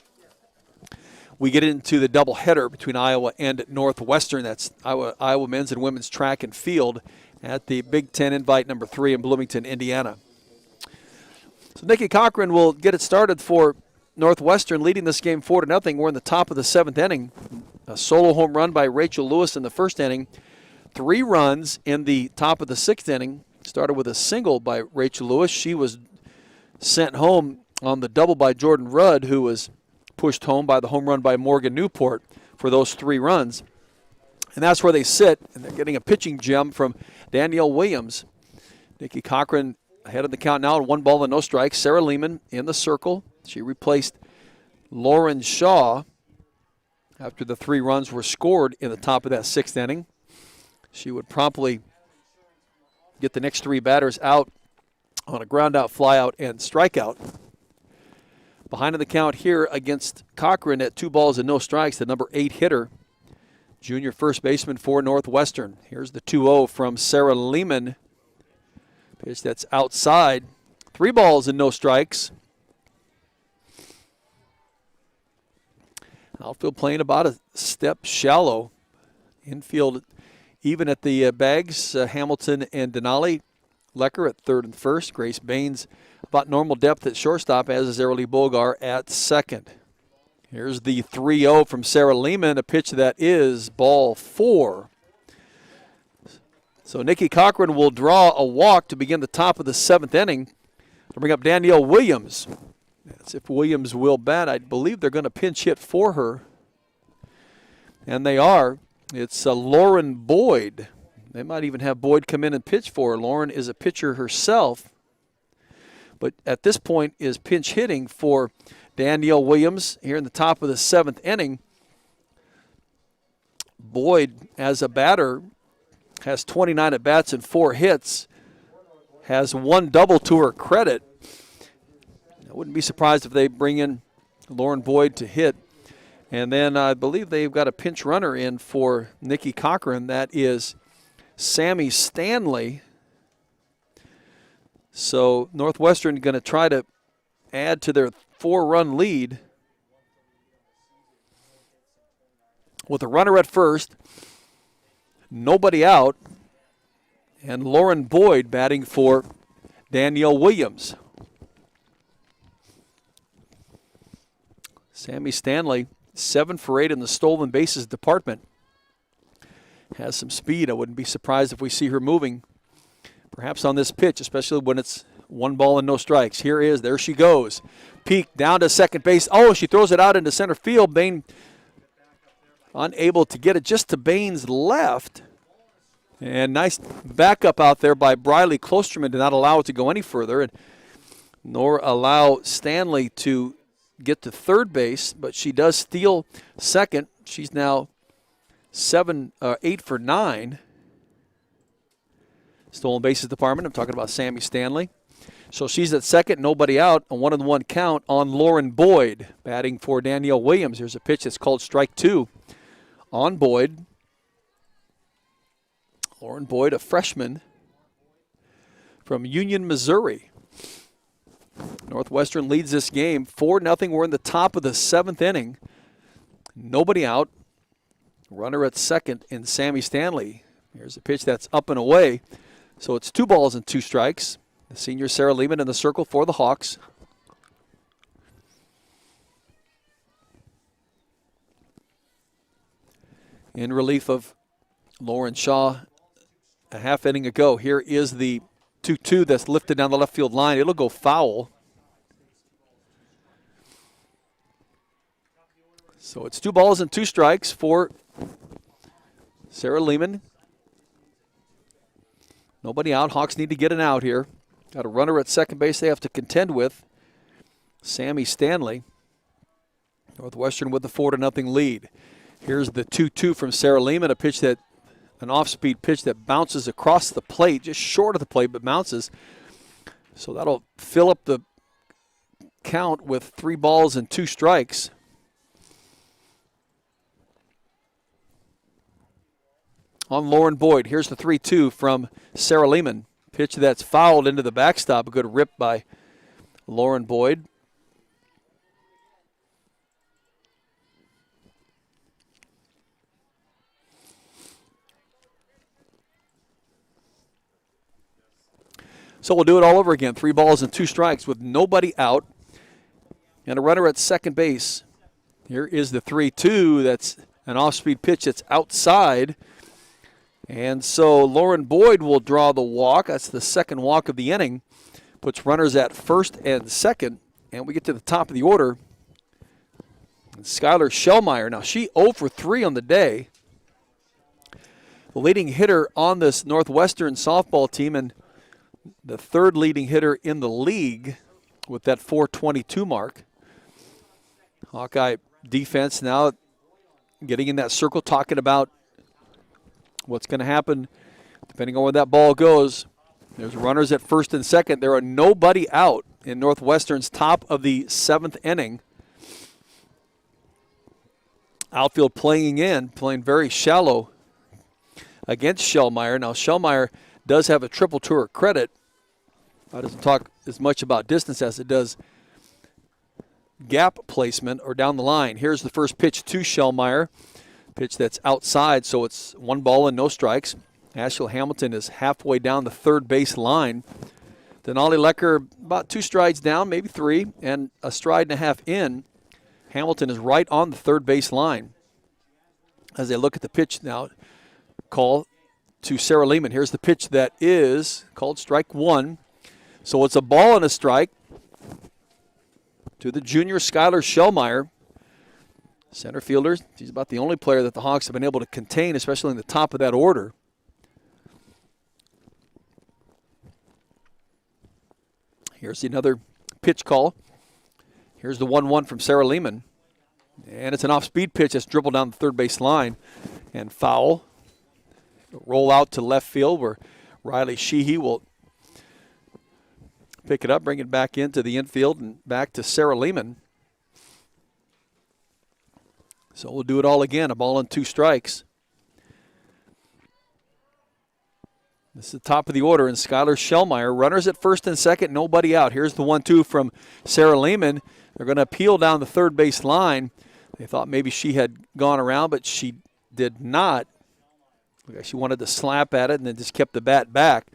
we get into the doubleheader between Iowa and Northwestern. That's Iowa men's and women's track and field at the Big Ten Invite number 3 in Bloomington, Indiana. So Nikki Cochran will get it started for Northwestern, leading this game 4-0. We're in the top of the 7th inning. A solo home run by Rachel Lewis in the first inning. 3 runs in the top of the 6th inning. Started with a single by Rachel Lewis. She was sent home on the double by Jordan Rudd, who was pushed home by the home run by Morgan Newport for those 3 runs. And that's where they sit, and they're getting a pitching gem from Danielle Williams. Nikki Cochran ahead of the count now, 1 ball and no strikes. Sarah Lehman in the circle. She replaced Lauren Shaw after the 3 runs were scored in the top of that 6th inning. She would promptly get the next 3 batters out on a ground out, fly out, and strikeout. Behind in the count here against Cochran at 2 balls and no strikes, the number 8 hitter, junior first baseman for Northwestern. Here's the 2-0 from Sarah Lehman. Pitch that's outside. 3 balls and no strikes. Outfield playing about a step shallow. Infield even at the bags, Hamilton and Denali. Lecker at 3rd and 1st. Grace Baines about normal depth at shortstop, as is Airlie Bogar at 2nd. Here's the 3-0 from Sarah Lehman, a pitch that is ball 4. So Nikki Cochran will draw a walk to begin the top of the 7th inning to bring up Danielle Williams. That's if Williams will bat. I believe they're going to pinch hit for her. And they are. It's Lauren Boyd. They might even have Boyd come in and pitch for her. Lauren is a pitcher herself, but at this point is pinch hitting for Danielle Williams here in the top of the 7th inning. Boyd, as a batter, has 29 at-bats and 4 hits, has 1 double to her credit. I wouldn't be surprised if they bring in Lauren Boyd to hit. And then I believe they've got a pinch runner in for Nikki Cochran. That is Sammy Stanley. So Northwestern going to try to add to their 4-run lead with a runner at first, nobody out, and Lauren Boyd batting for Danielle Williams. Sammy Stanley, 7 for 8 in the stolen bases department. Has some speed. I wouldn't be surprised if we see her moving, perhaps on this pitch, especially when it's 1 ball and no strikes. There she goes. Peak down to second base. Oh, she throws it out into center field. Bain unable to get it just to Bain's left. And nice backup out there by Briley Klosterman to not allow it to go any further, and nor allow Stanley to get to third base, but she does steal second. She's now 8 for 9. Stolen bases department. I'm talking about Sammy Stanley. So she's at second, nobody out, a 1-1 count on Lauren Boyd, batting for Danielle Williams. Here's a pitch that's called strike 2 on Boyd. Lauren Boyd, a freshman from Union, Missouri. Northwestern leads this game 4-0. We're in the top of the 7th inning. Nobody out. Runner at second in Sammy Stanley. Here's a pitch that's up and away. So it's 2 balls and 2 strikes. The senior Sarah Lehman in the circle for the Hawks. In relief of Lauren Shaw a half inning ago. Here is the 2-2 that's lifted down the left field line. It'll go foul. So it's 2 balls and 2 strikes for Sarah Lehman. Nobody out. Hawks need to get an out here. Got a runner at second base they have to contend with. Sammy Stanley. Northwestern with the 4-0 lead. Here's the 2-2 from Sarah Lehman, an off-speed pitch that bounces across the plate, just short of the plate, but bounces. So that'll fill up the count with 3 balls and 2 strikes. On Lauren Boyd, here's the 3-2 from Sarah Lehman. Pitch that's fouled into the backstop. A good rip by Lauren Boyd. So we'll do it all over again. 3 balls and 2 strikes with nobody out and a runner at second base. Here is the 3-2. That's an off-speed pitch that's outside. And so Lauren Boyd will draw the walk. That's the second walk of the inning. Puts runners at first and second. And we get to the top of the order. Skylar Schellmeyer. Now she 0 for 3 on the day. The leading hitter on this Northwestern softball team and the 3rd leading hitter in the league with that .422 mark. Hawkeye defense now getting in that circle, talking about what's going to happen depending on where that ball goes. There's runners at first and second. There are nobody out in Northwestern's top of the 7th inning. Outfield playing very shallow against Schellmeyer. Now Schellmeyer does have a triple to her credit. It doesn't talk as much about distance as it does gap placement or down the line. Here's the first pitch to Schellmeyer. Pitch that's outside, so it's 1 ball and no strikes. Ashley Hamilton is halfway down the third base line. Denali Lecker about 2 strides down, maybe 3, and a stride and a half in. Hamilton is right on the third base line. As they look at the pitch now, call to Sarah Lehman. Here's the pitch that is called strike 1. So it's a ball and a strike to the junior Skylar Schellmeyer. Center fielder. She's about the only player that the Hawks have been able to contain, especially in the top of that order. Here's another pitch call. Here's the 1-1 from Sarah Lehman. And it's an off-speed pitch that's dribbled down the third base line and foul. Roll out to left field where Riley Sheehy will pick it up, bring it back into the infield and back to Sarah Lehman. So we'll do it all again, a ball and 2 strikes. This is the top of the order, and Skylar Schellmeyer, runners at first and second, nobody out. Here's the 1-2 from Sarah Lehman. They're going to peel down the third base line. They thought maybe she had gone around, but she did not. She wanted to slap at it and then just kept the bat back.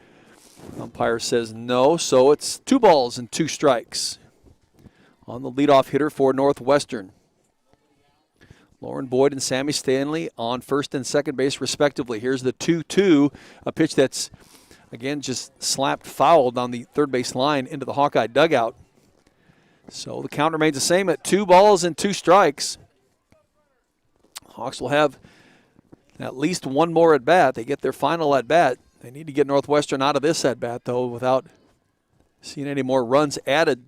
Umpire says no, so it's 2 balls and 2 strikes on the leadoff hitter for Northwestern. Lauren Boyd and Sammy Stanley on first and second base respectively. Here's the 2-2, a pitch that's, again, just slapped foul down the third base line into the Hawkeye dugout. So the count remains the same at 2 balls and 2 strikes. Hawks will have at least one more at bat. They get their final at bat. They need to get Northwestern out of this at bat, though, without seeing any more runs added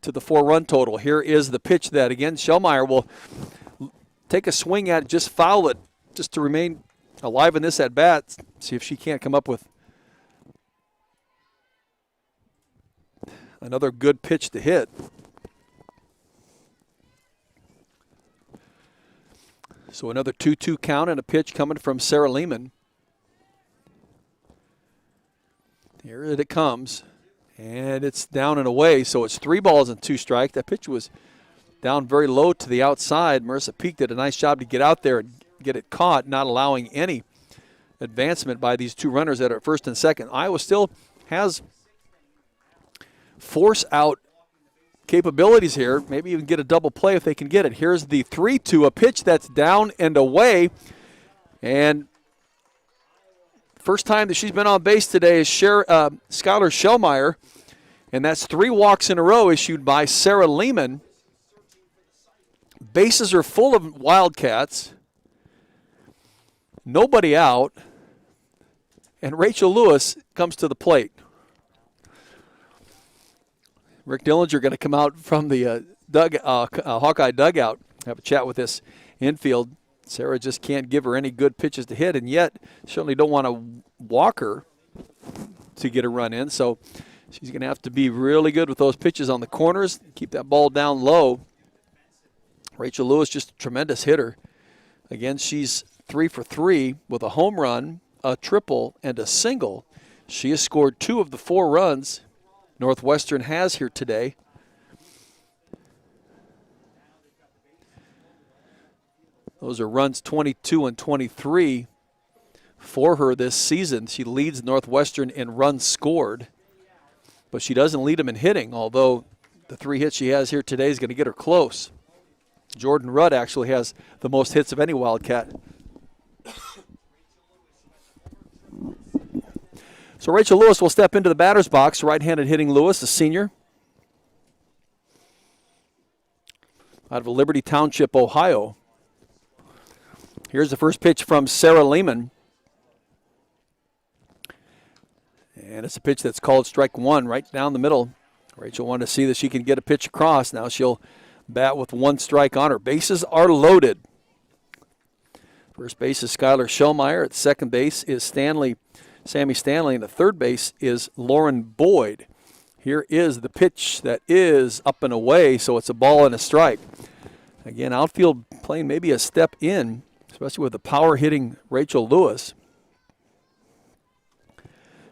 to the 4-run total. Here is the pitch that, again, Shellmeyer will take a swing at it, just foul it, just to remain alive in this at bat. See if she can't come up with another good pitch to hit. So another 2-2 count and a pitch coming from Sarah Lehman. Here it comes. And it's down and away, so it's 3 balls and 2 strikes. That pitch was down very low to the outside. Marissa Peak did a nice job to get out there and get it caught, not allowing any advancement by these 2 runners that are at first and second. Iowa still has force out capabilities here. Maybe even get a double play if they can get it. Here's the 3-2, a pitch that's down and away. And first time that she's been on base today is Skylar Shellmeyer. And that's 3 walks in a row issued by Sarah Lehman. Bases are full of Wildcats. Nobody out. And Rachel Lewis comes to the plate. Rick Dillinger going to come out from the Hawkeye dugout, have a chat with this infield. Sarah just can't give her any good pitches to hit, and yet certainly don't want to walk her to get a run in. So she's going to have to be really good with those pitches on the corners, keep that ball down low. Rachel Lewis, just a tremendous hitter. Again, she's 3 for 3 with a home run, a triple, and a single. She has scored 2 of the 4 runs Northwestern has here today. Those are runs 22 and 23 for her this season. She leads Northwestern in runs scored, but she doesn't lead them in hitting, although the 3 hits she has here today is going to get her close. Jordan Rudd actually has the most hits of any Wildcat. So Rachel Lewis will step into the batter's box. Right-handed hitting Lewis, a senior out of Liberty Township, Ohio. Here's the first pitch from Sarah Lehman. And it's a pitch that's called strike 1 right down the middle. Rachel wanted to see that she can get a pitch across. Now she'll bat with 1 strike on her. Bases are loaded. First base is Skylar Shellmeyer. At second base is Sammy Stanley, and the third base is Lauren Boyd. Here is the pitch that is up and away, so it's a ball and a strike. Again, outfield playing maybe a step in, especially with the power hitting Rachel Lewis.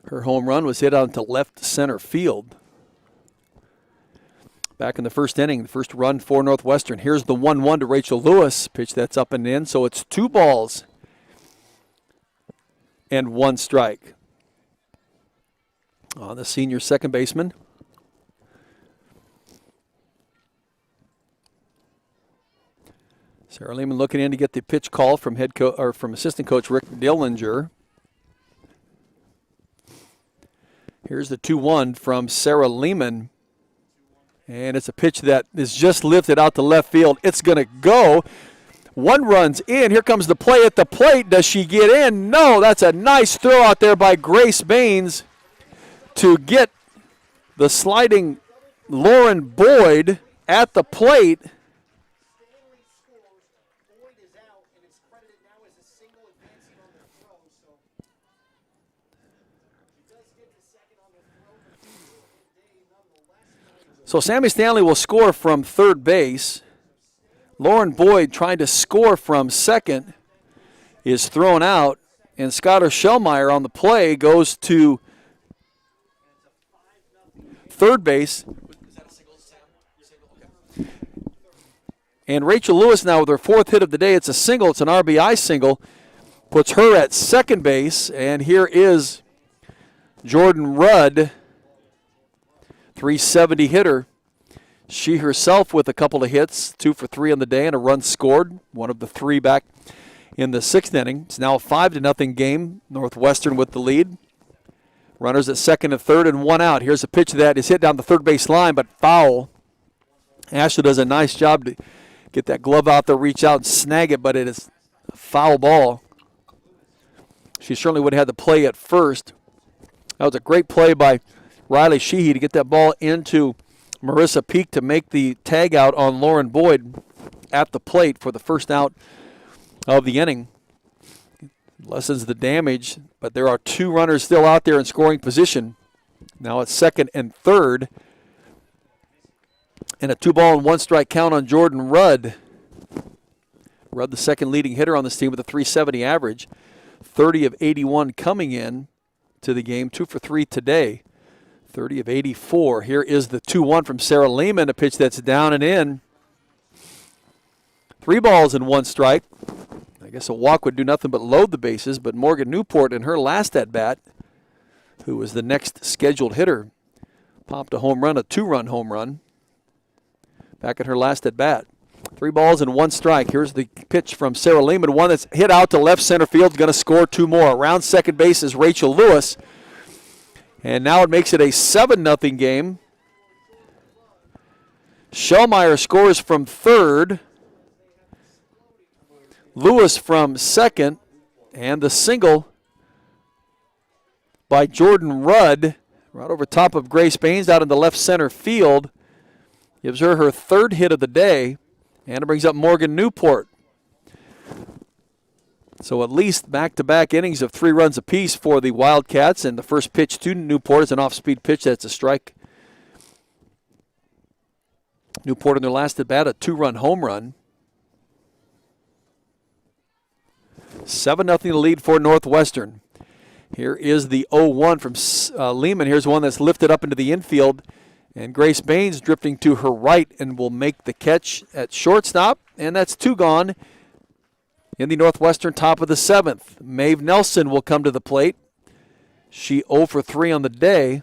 Her home run was hit onto left center field. Back in the first inning, the first run for Northwestern. Here's the 1-1 to Rachel Lewis. Pitch that's up and in, so it's 2 balls and 1 strike on the senior second baseman. Sarah Lehman looking in to get the pitch call from from assistant coach Rick Dillinger. Here's the 2-1 from Sarah Lehman. And it's a pitch that is just lifted out to left field. It's going to go. 1 runs in. Here comes the play at the plate. Does she get in? No. That's a nice throw out there by Grace Baines to get the sliding Lauren Boyd at the plate. So Sammy Stanley will score from third base. Lauren Boyd trying to score from second is thrown out, and Skylar Shellmeyer on the play goes to third base. And Rachel Lewis now with her 4th hit of the day. It's a single. It's an RBI single. Puts her at second base, and here is Jordan Rudd, 370 hitter. She herself with a couple of hits, 2 for 3 on the day and a run scored, one of the 3 back in the 6th inning. It's now a 5-0 game. Northwestern with the lead. Runners at second and third and 1 out. Here's a pitch that is hit down the third base line, but foul. Ashley does a nice job to get that glove out there, reach out and snag it, but it is a foul ball. She certainly would have had the play at first. That was a great play by Riley Sheehy to get that ball into Marissa Peak to make the tag out on Lauren Boyd at the plate for the first out of the inning. Lessens the damage, but there are 2 runners still out there in scoring position. Now it's second and third. And a 2-ball-and-1-strike count on Jordan Rudd. Rudd, the second leading hitter on this team with a 370 average. 30 of 81 coming in to the game. 2 for 3 today. 30 of 84. Here is the 2-1 from Sarah Lehman, a pitch that's down and in. 3 balls and 1 strike. I guess a walk would do nothing but load the bases, but Morgan Newport in her last at-bat, who was the next scheduled hitter, popped a home run, a 2-run home run, back at her last at-bat. 3 balls and 1 strike. Here's the pitch from Sarah Lehman, one that's hit out to left center field, going to score 2 more. Around second base is Rachel Lewis, and now it makes it a 7-0 game. Schellmeyer scores from third. Lewis from second, and the single by Jordan Rudd right over top of Grace Baines out in the left center field gives her her 3rd hit of the day, and it brings up Morgan Newport. So at least back-to-back innings of 3 runs apiece for the Wildcats, and the first pitch to Newport is an off-speed pitch. That's a strike. Newport in their last at-bat, a 2-run home run. 7-0 lead for Northwestern. Here is the 0-1 from Lehman. Here's one that's lifted up into the infield. And Grace Baines drifting to her right and will make the catch at shortstop. And that's 2 gone in the Northwestern top of the 7th. Maeve Nelson will come to the plate. She 0 for 3 on the day.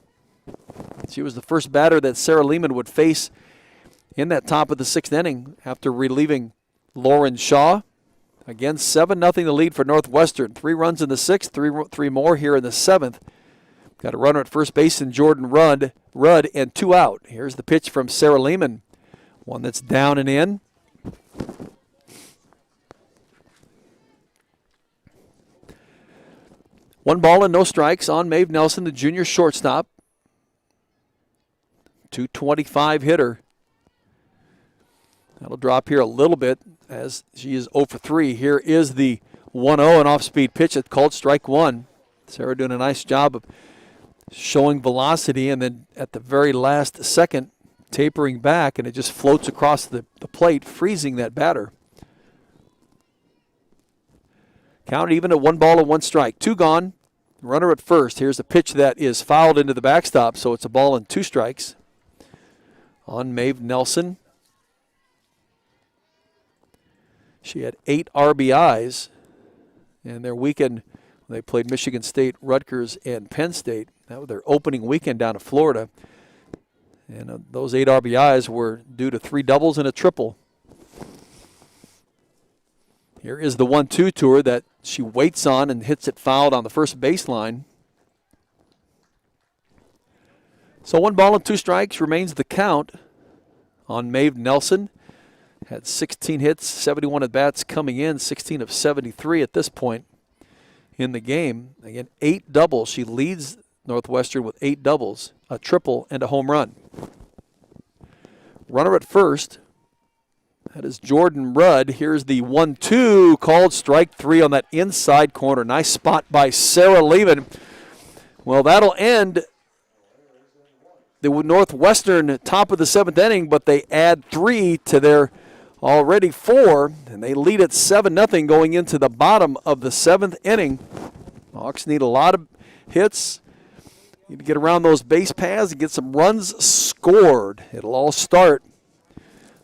She was the first batter that Sarah Lehman would face in that top of the 6th inning after relieving Lauren Shaw. Again, 7-0 the lead for Northwestern. 3 runs in the 6th, 3 more here in the 7th. Got a runner at first base in Jordan Rudd, and 2 out. Here's the pitch from Sarah Lehman. One that's down and in. One ball and no strikes on Maeve Nelson, the junior shortstop. 225 hitter. That'll drop here a little bit as she is 0 for 3. Here is the 1-0, an off-speed pitch. It's called strike 1. Sarah doing a nice job of showing velocity, and then at the very last second, tapering back, and it just floats across the plate, freezing that batter. Counted even at 1 ball and 1 strike. 2 gone. Runner at first. Here's a pitch that is fouled into the backstop, so it's a ball and 2 strikes on Maeve Nelson. She had 8 RBIs in their weekend. They played Michigan State, Rutgers, and Penn State. That was their opening weekend down in Florida. And those 8 RBIs were due to 3 doubles and a triple. Here is the 1-2 to her that she waits on and hits it fouled on the first baseline. So 1 ball and 2 strikes remains the count on Maeve Nelson. Had 16 hits, 71 at-bats coming in, 16 of 73 at this point in the game. Again, 8 doubles. She leads Northwestern with 8 doubles, a triple, and a home run. Runner at first. That is Jordan Rudd. Here's the 1-2 called strike 3 on that inside corner. Nice spot by Sarah Lehman. Well, that'll end the Northwestern top of the 7th inning, but they add 3 to their already 4, and they lead at 7-0 going into the bottom of the 7th inning. Hawks need a lot of hits. Need to get around those base paths and get some runs scored. It'll all start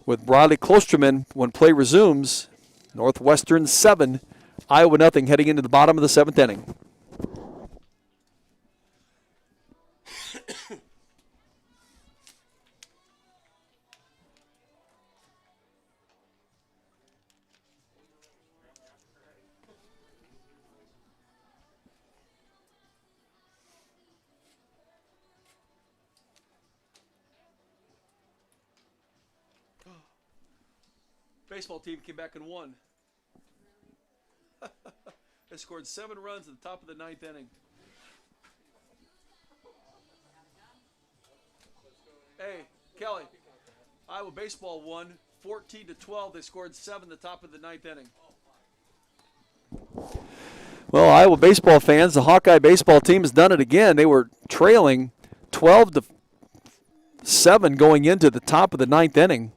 with Bradley Klosterman when play resumes. Northwestern 7, Iowa nothing heading into the bottom of the 7th inning. Baseball team came back and won. They scored 7 runs at the top of the 9th inning. Hey, Kelly, Iowa baseball won 14-12. They scored 7 at the top of the 9th inning. Well, Iowa baseball fans, the Hawkeye baseball team has done it again. They were trailing 12-7 going into the top of the 9th inning.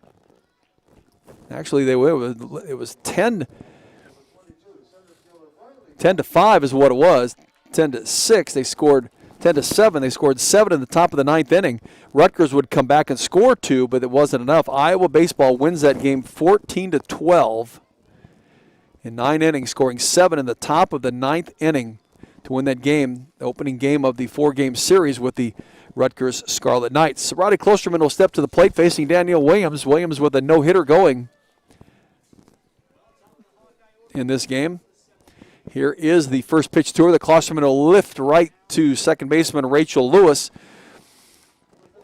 Actually, it was 10-5 is what it was. 10-6. They scored 10-7. They scored 7 in the top of the 9th inning. Rutgers would come back and score 2, but it wasn't enough. Iowa baseball wins that game 14-12 in 9 innings, scoring 7 in the top of the 9th inning to win that game, the opening game of the 4-game series with the Rutgers Scarlet Knights. Roddy Klosterman will step to the plate facing Danielle Williams. Williams with a no-hitter going in this game. Here is the first pitch to her. The Klosterman will lift right to second baseman Rachel Lewis.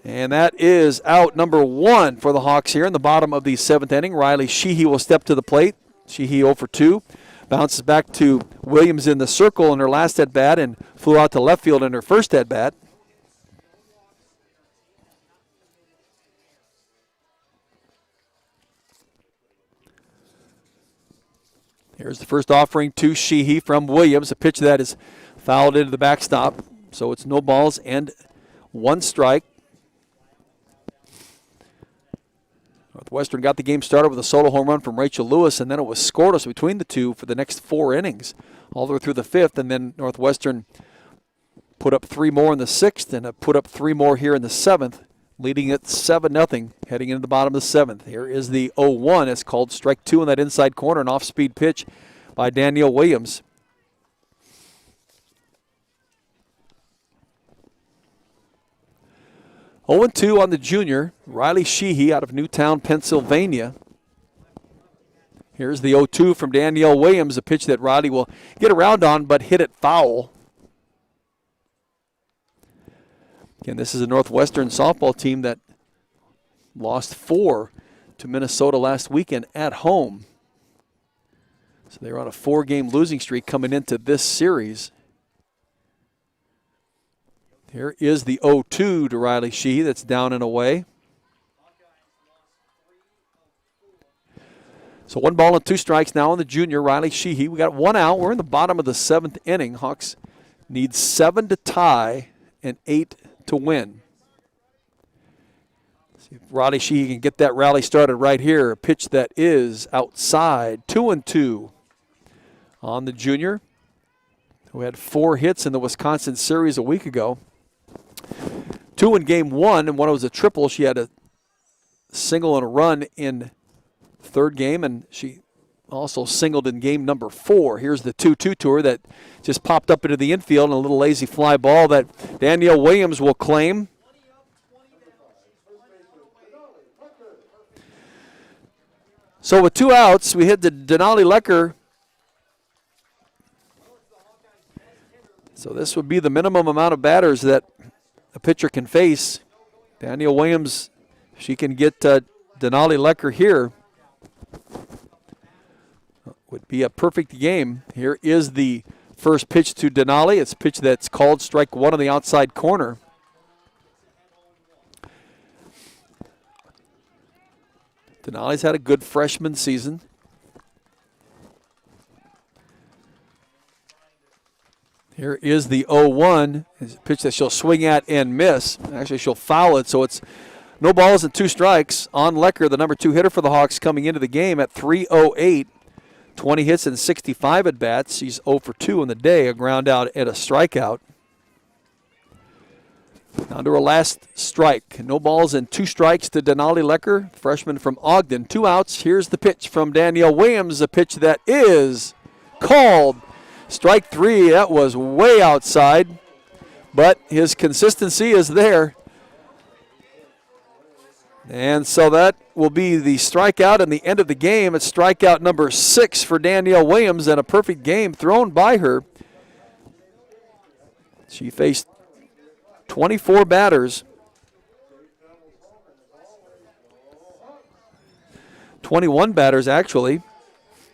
And that is out number 1 for the Hawks here in the bottom of the 7th inning. Riley Sheehy will step to the plate. Sheehy 0 for 2. Bounces back to Williams in the circle in her last at-bat and flew out to left field in her first at-bat. Here's the first offering to Sheehy from Williams. A pitch that is fouled into the backstop. So it's no balls and 1 strike. Northwestern got the game started with a solo home run from Rachel Lewis, and then it was scoreless between the two for the next 4 innings, all the way through the 5th, and then Northwestern put up 3 more in the 6th and put up 3 more here in the 7th, leading it 7-0 heading into the bottom of the 7th. Here is the 0-1. It's called strike 2 in that inside corner, an off-speed pitch by Danielle Williams. Oh and 2 on the junior, Riley Sheehy out of Newtown, Pennsylvania. Here's the 0-2 from Danielle Williams, a pitch that Riley will get around on but hit it foul. Again, this is a Northwestern softball team that lost 4 to Minnesota last weekend at home. So they were on a 4-game losing streak coming into this series. Here is the 0-2 to Riley Sheehy that's down and away. So 1 ball and 2 strikes now on the junior, Riley Sheehy. We got 1 out. We're in the bottom of the 7th inning. Hawks need 7 to tie and 8 to win. See if Riley Sheehy can get that rally started right here. A pitch that is outside. 2-2 on the junior, who had 4 hits in the Wisconsin series a week ago. 2 in game 1, and one was a triple. She had a single and a run in 3rd game, and she also singled in game number 4. Here's the 2-2 to her that just popped up into the infield, and a little lazy fly ball that Danielle Williams will claim. So with 2 outs, we hit the Denali Lecker. So this would be the minimum amount of batters that a pitcher can face. Danielle Williams, she can get Denali Lecker here. Would be a perfect game. Here is the first pitch to Denali. It's a pitch that's called strike 1 on the outside corner. Denali's had a good freshman season. Here is the 0-1. It's a pitch that she'll swing at and miss. Actually, she'll foul it, so it's no balls and 2 strikes on Lecker, the number 2 hitter for the Hawks coming into the game at .308. 20 hits and 65 at-bats. She's 0 for 2 on the day, a ground out and a strikeout. Down to her last strike. No balls and 2 strikes to Denali Lecker, freshman from Ogden. 2 outs. Here's the pitch from Danielle Williams, a pitch that is called strike 3. That was way outside, but his consistency is there. And so that will be the strikeout and the end of the game. It's strikeout number 6 for Danielle Williams, and a perfect game thrown by her. She faced 24 batters. 21 batters, actually.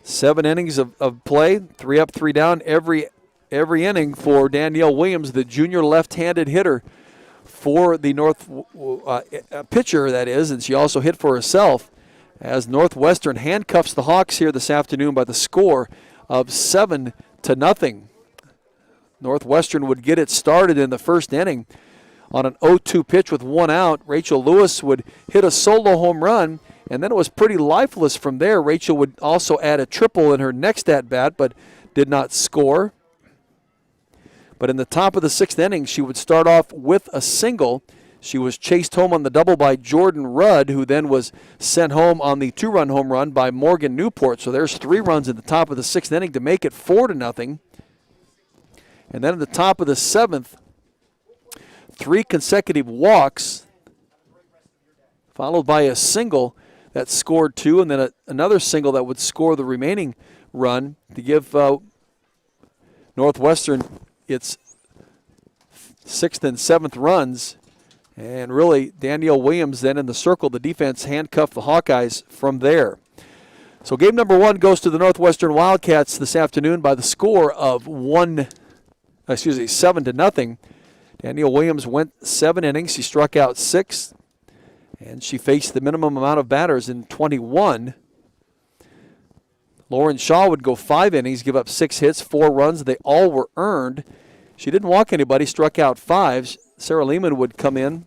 7 innings of play, 3 up, 3 down every inning for Danielle Williams, the junior left-handed hitter for the pitcher, that is, and she also hit for herself as Northwestern handcuffs the Hawks here this afternoon by the score of 7-0. Northwestern would get it started in the first inning on an 0-2 pitch with 1 out. Rachel Lewis would hit a solo home run, and then it was pretty lifeless from there. Rachel would also add a triple in her next at-bat, but did not score. But in the top of the 6th inning, she would start off with a single. She was chased home on the double by Jordan Rudd, who then was sent home on the 2-run home run by Morgan Newport. So there's 3 runs in the top of the 6th inning to make it 4-0. And then in the top of the 7th, 3 consecutive walks, followed by a single that scored 2, and then another single that would score the remaining run to give Northwestern its 6th and 7th runs. And really, Danielle Williams then in the circle, the defense handcuffed the Hawkeyes from there. So game number 1 goes to the Northwestern Wildcats this afternoon by the score of 7-0. Danielle Williams went 7 innings. She struck out 6, and she faced the minimum amount of batters in 21. Lauren Shaw would go 5 innings, give up 6 hits, 4 runs. They all were earned. She didn't walk anybody, struck out 5. Sarah Lehman would come in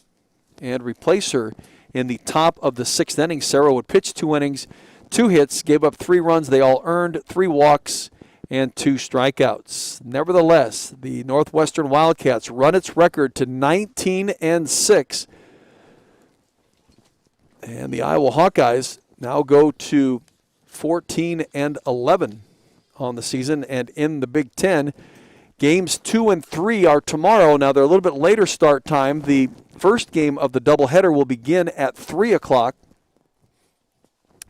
and replace her in the top of the 6th inning. Sarah would pitch 2 innings, 2 hits, gave up 3 runs. They all earned, 3 walks, and 2 strikeouts. Nevertheless, the Northwestern Wildcats run its record to 19-6. And the Iowa Hawkeyes now go to 14-11 on the season. And in the Big Ten, games 2 and 3 are tomorrow. Now, they're a little bit later start time. The first game of the doubleheader will begin at 3 o'clock.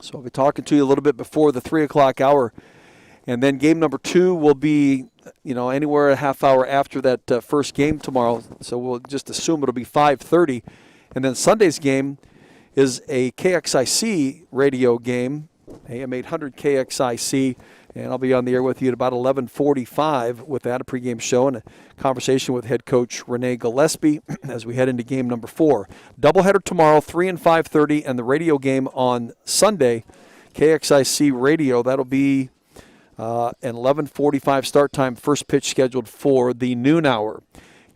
So I'll be talking to you a little bit before the 3 o'clock hour. And then game number 2 will be, anywhere a half hour after that first game tomorrow. So we'll just assume it'll be 5:30. And then Sunday's game is a KXIC radio game, AM 800 KXIC. And I'll be on the air with you at about 11:45 with that, a pregame show and a conversation with head coach Renee Gillespie as we head into game number 4. Doubleheader tomorrow, 3 and 5:30, and the radio game on Sunday, KXIC radio. That'll be an 11:45 start time, first pitch scheduled for the noon hour.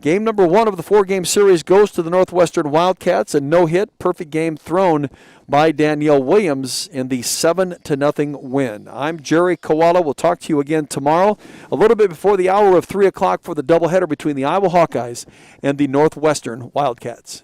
Game number 1 of the 4-game series goes to the Northwestern Wildcats. A no-hit, perfect game thrown by Danielle Williams in the 7-0 win. I'm Jerry Koala. We'll talk to you again tomorrow, a little bit before the hour of 3 o'clock for the doubleheader between the Iowa Hawkeyes and the Northwestern Wildcats.